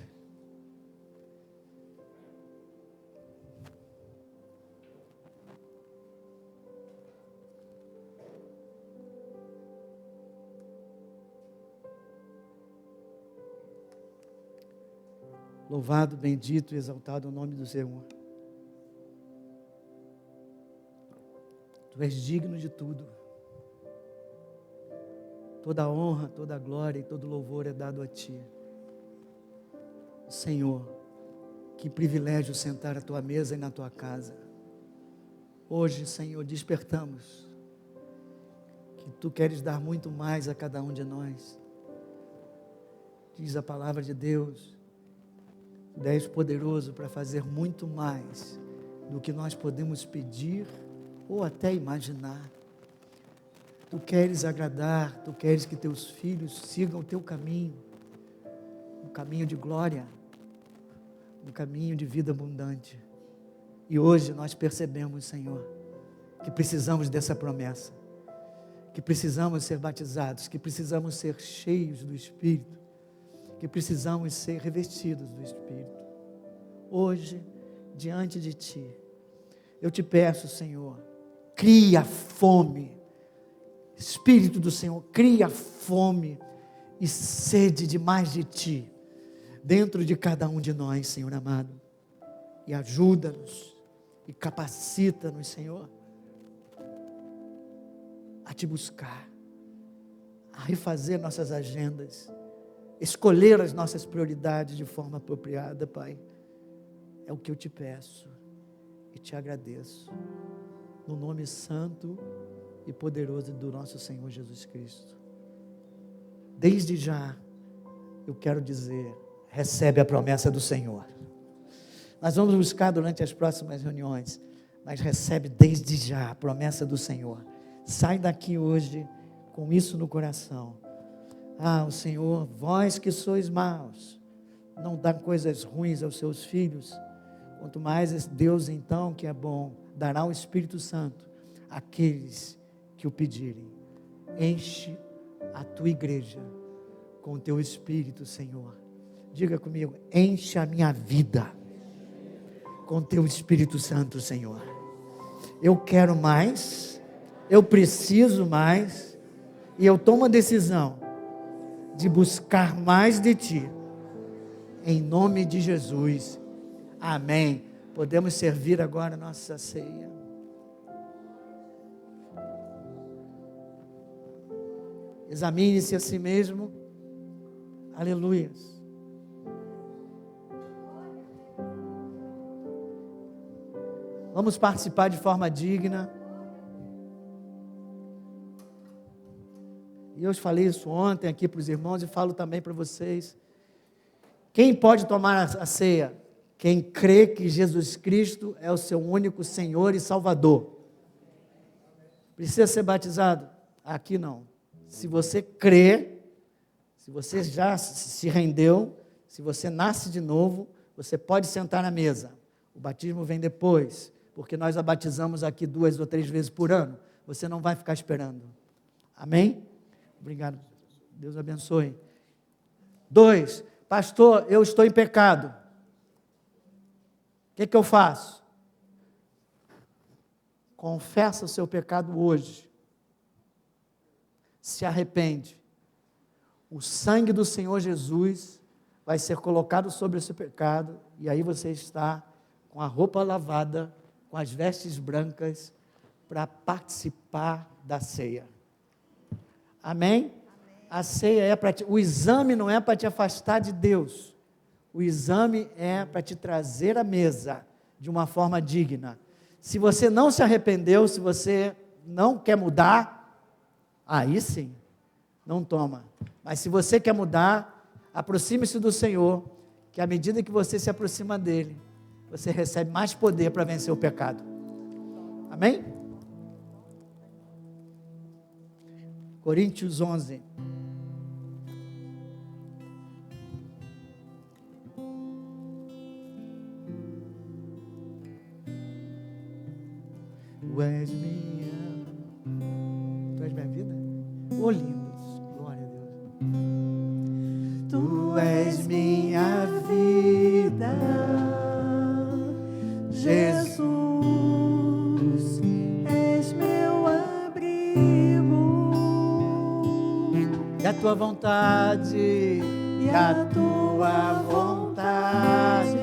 Louvado, bendito e exaltado o nome do Senhor. Tu és digno de tudo. Toda a honra, toda a glória e todo louvor é dado a Ti. Senhor, que privilégio sentar à Tua mesa e na Tua casa. Hoje, Senhor, despertamos que Tu queres dar muito mais a cada um de nós. Diz a palavra de Deus, Tu és poderoso para fazer muito mais do que nós podemos pedir ou até imaginar. Tu queres agradar, Tu queres que Teus filhos sigam o Teu caminho, um caminho de glória, um caminho de vida abundante. E hoje nós percebemos, Senhor, que precisamos dessa promessa, que precisamos ser batizados, que precisamos ser cheios do Espírito, que precisamos ser revestidos do Espírito. Hoje, diante de Ti, eu te peço, Senhor, cria fome, Espírito do Senhor, cria fome e sede de mais de Ti. dentro de cada um de nós, Senhor amado. E ajuda-nos e capacita-nos, Senhor, a te buscar, a refazer nossas agendas, escolher as nossas prioridades de forma apropriada, Pai. É o que eu te peço e te agradeço, no nome santo e poderoso do nosso Senhor Jesus Cristo. Desde já, eu quero dizer, recebe a promessa do Senhor. Nós vamos buscar durante as próximas reuniões, mas recebe desde já a promessa do Senhor. Sai daqui hoje com isso no coração. O Senhor, vós que sois maus, não dá coisas ruins aos seus filhos, quanto mais Deus então, que é bom, dará o Espírito Santo àqueles que o pedirem. Enche a tua igreja com o teu Espírito, Senhor. Diga comigo, enche a minha vida com o teu Espírito Santo, Senhor. Eu quero mais, eu preciso mais, e eu tomo a decisão de buscar mais de ti, em nome de Jesus, amém. Podemos servir agora a nossa ceia. Examine-se a si mesmo, aleluia. Vamos participar de forma digna. E eu falei isso ontem aqui para os irmãos e falo também para vocês. Quem pode tomar a ceia? Quem crê que Jesus Cristo é o seu único Senhor e Salvador. Precisa ser batizado? Aqui não. Se você crê, se você já se rendeu, se você nasce de novo, você pode sentar na mesa. O batismo vem depois, porque nós a batizamos aqui 2 ou 3 vezes por ano. Você não vai ficar esperando. Amém? Obrigado. Deus abençoe. 2, pastor, eu estou em pecado. O que eu faço? Confessa o seu pecado hoje. Se arrepende. O sangue do Senhor Jesus vai ser colocado sobre o seu pecado, e aí você está com a roupa lavada, com as vestes brancas, para participar da ceia. Amém? A ceia é para o exame não é para te afastar de Deus. O exame é para te trazer à mesa de uma forma digna. Se você não se arrependeu, se você não quer mudar, aí sim, não toma. Mas se você quer mudar, aproxime-se do Senhor, que à medida que você se aproxima dele, você recebe mais poder para vencer o pecado. Amém? Coríntios 11. Tu és minha vida? Oh, lindos, glória a Deus. Tu és minha vida, Jesus, és meu abrigo, e a tua vontade, e a tua vontade,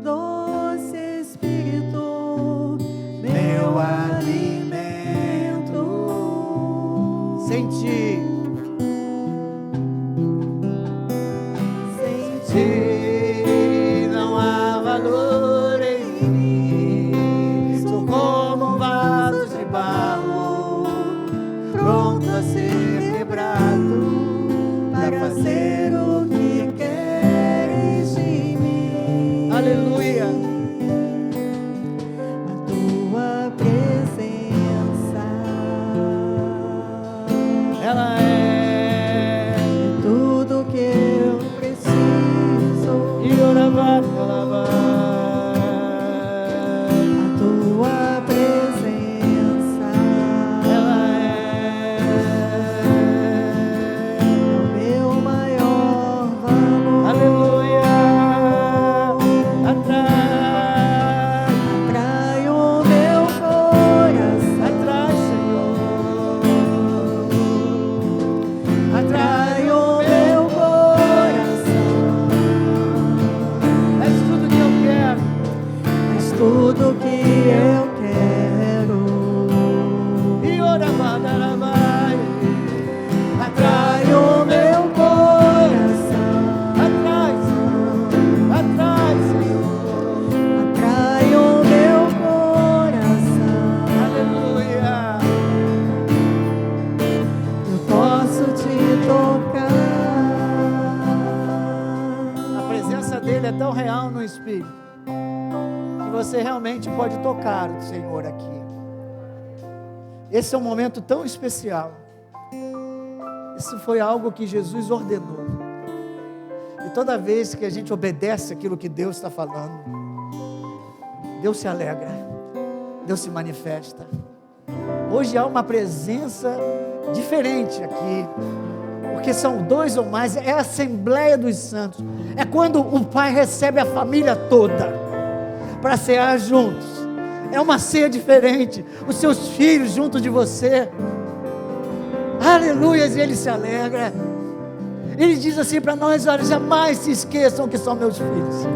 doce Espírito, meu alimento, sem ti, não há valor em mim. Sou como um vaso de barro, pronto a ser quebrado, para fazer o que queres de mim. Aleluia. A tua presença, ela é tudo que eu preciso. E oravar, a tua presença, ela é o meu maior Espírito, que você realmente pode tocar o Senhor aqui. Esse é um momento tão especial. Isso foi algo que Jesus ordenou. E toda vez que a gente obedece aquilo que Deus está falando, Deus se alegra, Deus se manifesta. Hoje há uma presença diferente aqui, porque são 2 ou mais, é a Assembleia dos Santos, é quando o Pai recebe a família toda para cear juntos. É uma ceia diferente, os seus filhos junto de você, aleluia, e Ele se alegra. Ele diz assim para nós: olha, jamais se esqueçam que são meus filhos,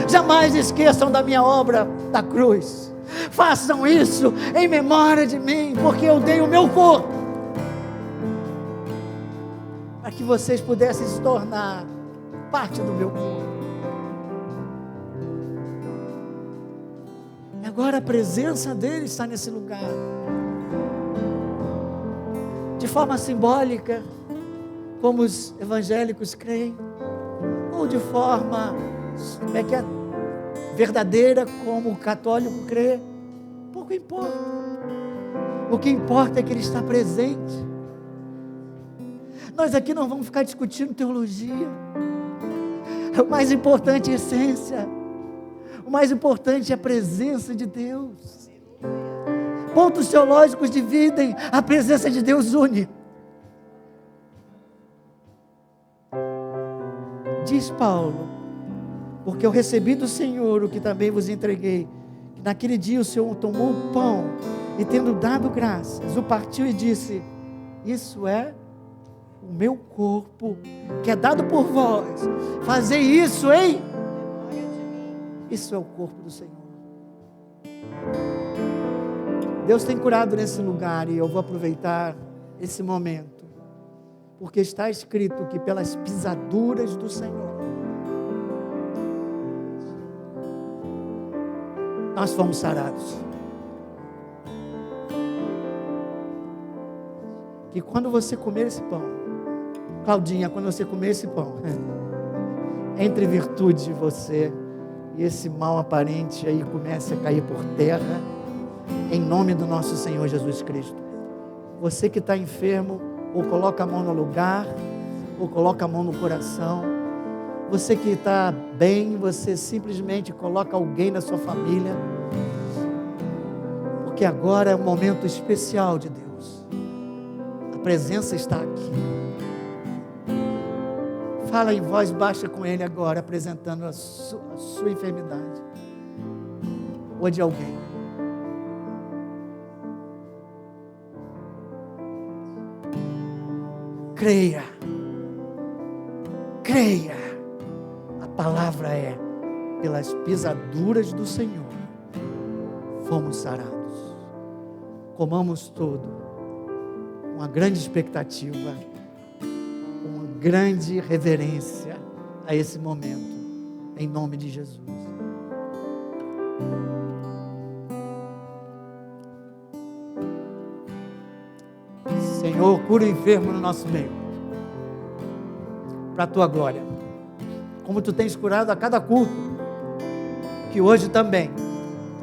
jamais esqueçam da minha obra da cruz, façam isso em memória de mim, porque eu dei o meu corpo para que vocês pudessem se tornar parte do meu corpo. E agora a presença dele está nesse lugar, de forma simbólica, como os evangélicos creem, ou de forma, verdadeira, como o católico crê. Pouco importa. O que importa é que ele está presente. Nós aqui não vamos ficar discutindo teologia. O mais importante é a essência. O mais importante é a presença de Deus. Pontos teológicos dividem, a presença de Deus une. Diz Paulo: porque eu recebi do Senhor o que também vos entreguei, que naquele dia o Senhor tomou o pão e, tendo dado graças, o partiu e disse: isso é o meu corpo, que é dado por vós, fazei isso em... Isso é o corpo do Senhor. Deus tem curado nesse lugar, e eu vou aproveitar esse momento, porque está escrito que pelas pisaduras do Senhor nós fomos sarados. Que quando você comer esse pão, Claudinha, quando você comer esse pão, entre virtude de você e esse mal aparente aí comece a cair por terra, em nome do nosso Senhor Jesus Cristo. Você que está enfermo, ou coloca a mão no lugar, ou coloca a mão no coração. Você que está bem, você simplesmente coloca alguém na sua família, porque agora é um momento especial de Deus. A presença está aqui. Fala em voz baixa com Ele agora, apresentando a sua enfermidade, ou de alguém. Creia, creia, a palavra é: pelas pisaduras do Senhor fomos sarados. Comamos todo, com uma grande expectativa, com uma grande reverência a esse momento, em nome de Jesus. Senhor, cura o enfermo no nosso meio, para a tua glória, como tu tens curado a cada culto, que hoje também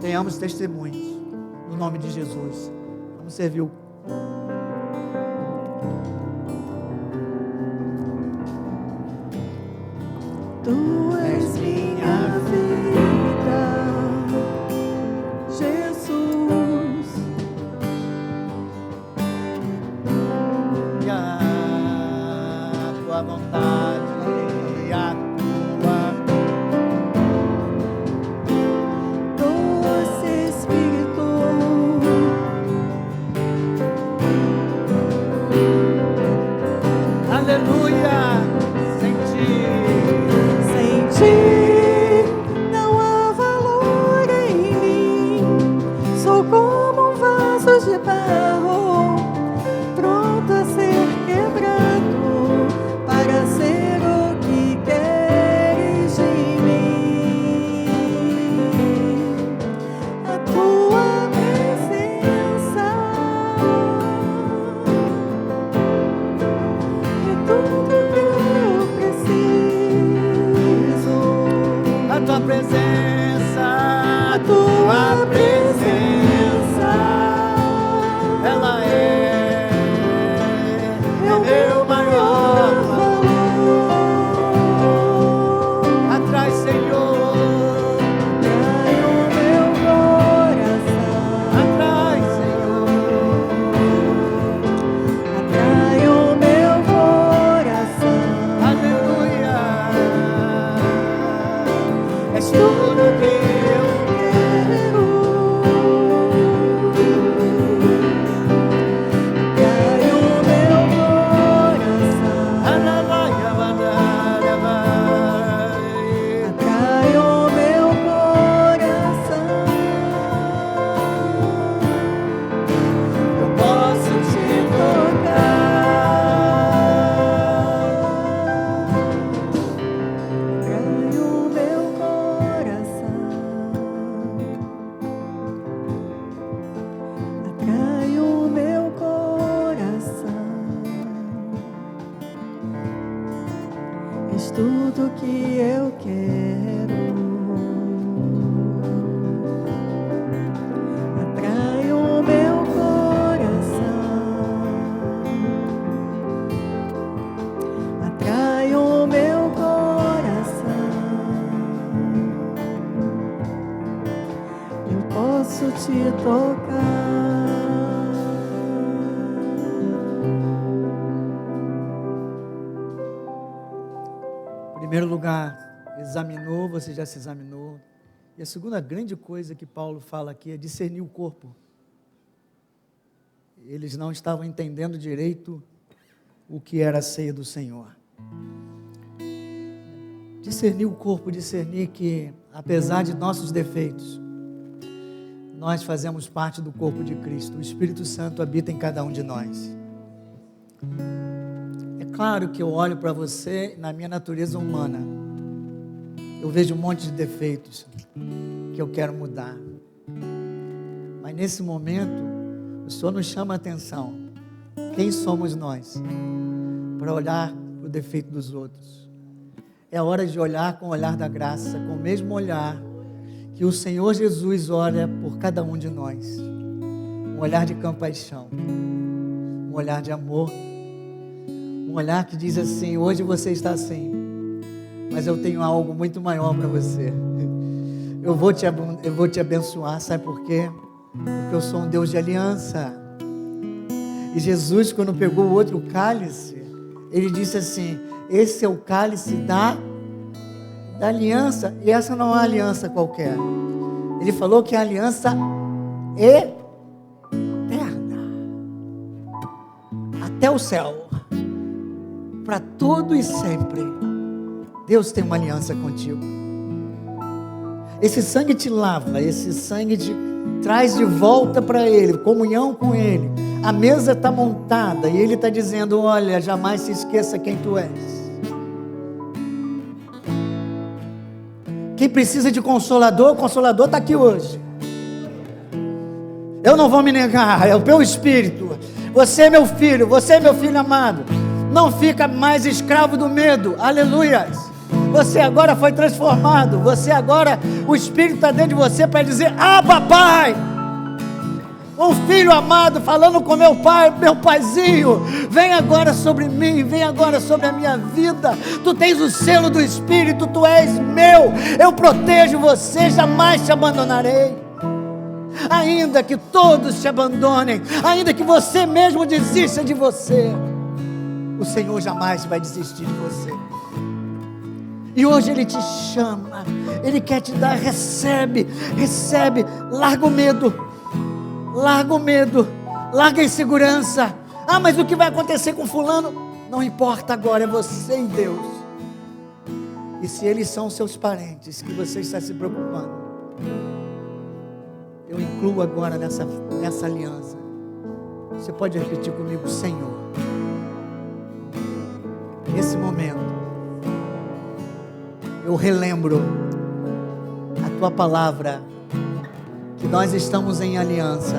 tenhamos testemunhos, no nome de Jesus. Vamos servir o... Tu és minha vida, Jesus. E a tua vontade, a tua... Doce Espírito, Aleluia, sentir. sem que eu quero. Atrai o meu coração, atrai o meu coração. Eu posso te tocar. Em primeiro lugar, examinou, você já se examinou. E a segunda grande coisa que Paulo fala aqui é discernir o corpo. Eles não estavam entendendo direito o que era a ceia do Senhor. Discernir o corpo, discernir que, apesar de nossos defeitos, nós fazemos parte do corpo de Cristo. O Espírito Santo habita em cada um de nós. É claro que eu olho para você, na minha natureza humana, eu vejo um monte de defeitos que eu quero mudar. Mas nesse momento, o Senhor nos chama a atenção. Quem somos nós para olhar o defeito dos outros? É hora de olhar com o olhar da graça, com o mesmo olhar que o Senhor Jesus olha por cada um de nós. Um olhar de compaixão, um olhar de amor, um olhar que diz assim: hoje você está assim, mas eu tenho algo muito maior para você. Eu vou te abençoar, sabe por quê? Porque eu sou um Deus de aliança. E Jesus, quando pegou o outro cálice, ele disse assim: esse é o cálice da aliança. E essa não é uma aliança qualquer. Ele falou que é a aliança eterna, até o céu, para todo e sempre. Deus tem uma aliança contigo. Esse sangue te lava, esse sangue te traz de volta para Ele, comunhão com Ele. A mesa está montada e Ele está dizendo: olha, jamais se esqueça quem tu és. Quem precisa de consolador, o consolador está aqui hoje. Eu não vou me negar, é o meu espírito. Você é meu filho, você é meu filho amado. Não fica mais escravo do medo, aleluias. Você agora foi transformado. Você agora, o Espírito está dentro de você para dizer: Abba, Pai. Um filho amado falando com meu pai, meu paizinho, vem agora sobre mim, vem agora sobre a minha vida. Tu tens o selo do Espírito, tu és meu. Eu protejo você, jamais te abandonarei. Ainda que todos te abandonem, ainda que você mesmo desista de você, o Senhor jamais vai desistir de você. E hoje Ele te chama, Ele quer te dar, recebe, larga o medo, larga a insegurança. Ah, mas o que vai acontecer com fulano? Não importa agora, é você e Deus. E se eles são seus parentes, que você está se preocupando, eu incluo agora nessa aliança. Você pode repetir comigo: Senhor, nesse momento, eu relembro a Tua palavra, que nós estamos em aliança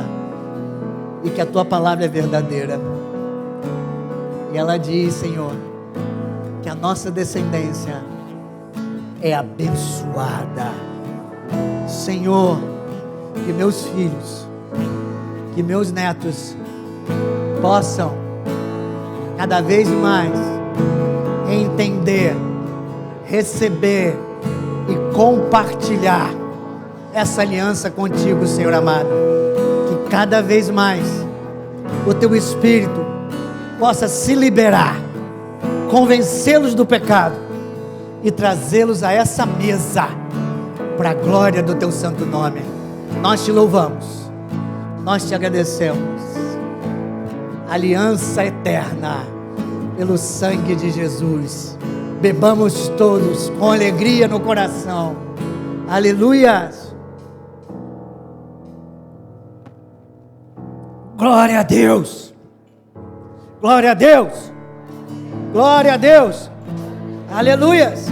e que a Tua palavra é verdadeira. E ela diz, Senhor, que a nossa descendência é abençoada. Senhor, que meus filhos, que meus netos possam cada vez mais entender, receber e compartilhar essa aliança contigo, Senhor amado. Que cada vez mais o Teu Espírito possa se liberar, convencê-los do pecado e trazê-los a essa mesa para a glória do Teu santo nome. Nós te louvamos, nós te agradecemos. Aliança eterna pelo sangue de Jesus. Bebamos todos com alegria no coração. Aleluia. Glória a Deus. Glória a Deus. Glória a Deus. Aleluia. Teu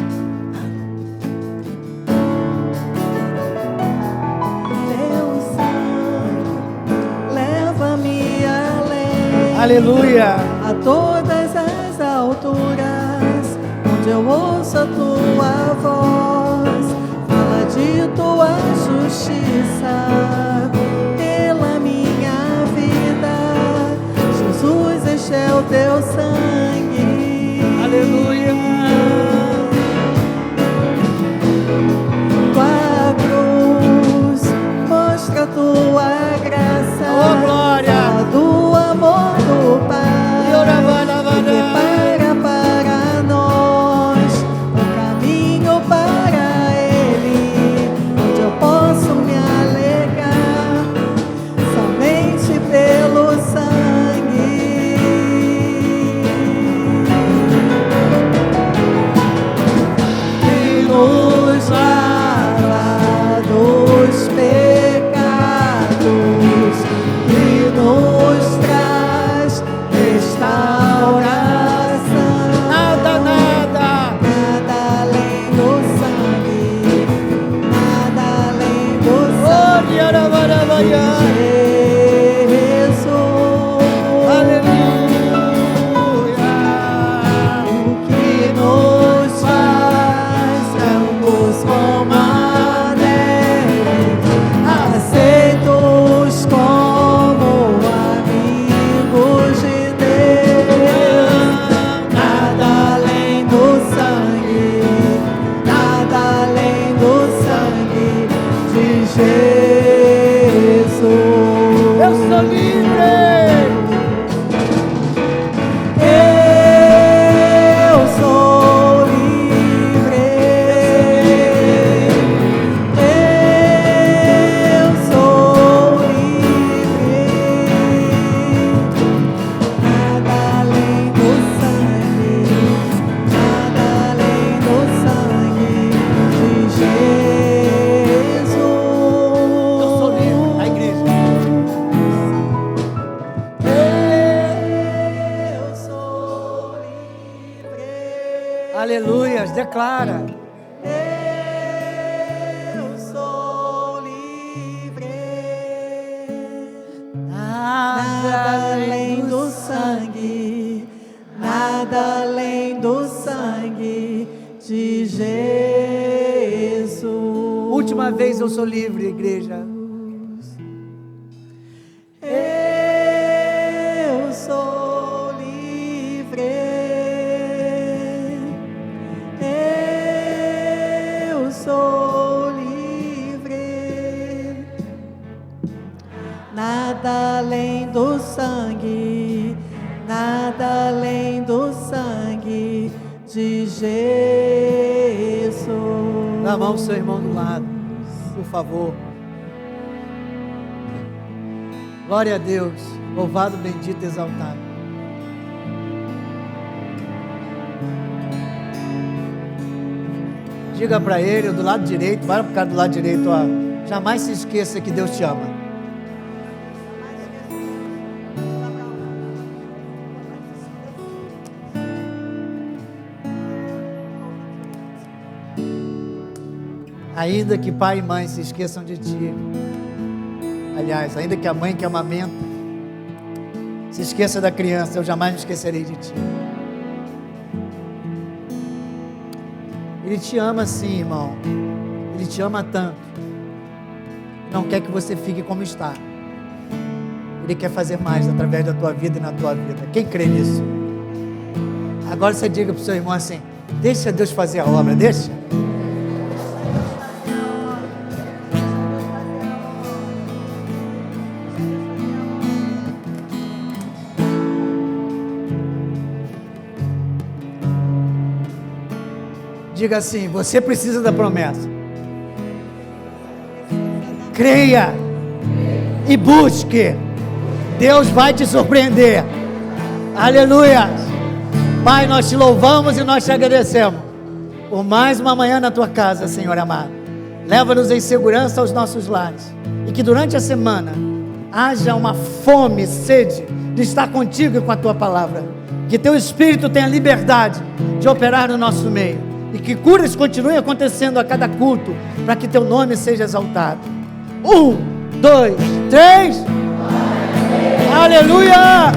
sangue leva-me além, Aleluia. a todas as alturas, onde eu ouço a tua voz, fala de tua justiça pela minha vida. Jesus, este é o teu sangue. Aleluia. Tua cruz mostra a tua graça. Oh, glória. Fala do amor do Pai. Prepara para nós um caminho para Ele, onde eu posso me alegrar somente pelo sangue. Que nos lava dos pecados, que nos traz restauração. Nada, nada. Nada além do sangue, nada além do sangue de Jesus. Aleluia. O que nos faz brancos como a neve, aceitos como amigos de Deus. Nada além do sangue, nada além do sangue de Jesus. Eu sou livre. Eu sou livre. Eu sou livre. Nada além do sangue, nada além do sangue de Jesus. Eu sou livre. A igreja. Eu sou livre. Aleluia. Declara. Eu sou livre. Nada além do sangue, nada além do sangue de Jesus. Última vez eu sou livre, igreja. Eu sou livre. Eu sou livre. Nada além do sangue, nada além do sangue de Jesus. Dá a mão ao seu irmão do lado, por favor. Glória a Deus. Louvado, bendito, exaltado. Diga para ele, do lado direito, vai para o cara do lado direito, ó. Jamais se esqueça que Deus te ama. Ainda que pai e mãe se esqueçam de ti. Aliás, ainda que a mãe que amamenta se esqueça da criança, eu jamais me esquecerei de ti. Ele te ama sim, irmão. Ele te ama tanto. Não quer que você fique como está. Ele quer fazer mais através da tua vida e na tua vida. Quem crê nisso? Agora você diga para o seu irmão assim: deixa Deus fazer a obra, deixa. Diga assim: você precisa da promessa. Creia e busque. Deus vai te surpreender. Aleluia. Pai, nós te louvamos e nós te agradecemos por mais uma manhã na tua casa, Senhor amado. Leva-nos em segurança aos nossos lares. E que durante a semana haja uma fome, sede de estar contigo e com a tua palavra. Que teu Espírito tenha liberdade de operar no nosso meio. E que curas continuem acontecendo a cada culto, para que teu nome seja exaltado. 1, 2, 3. Aleluia!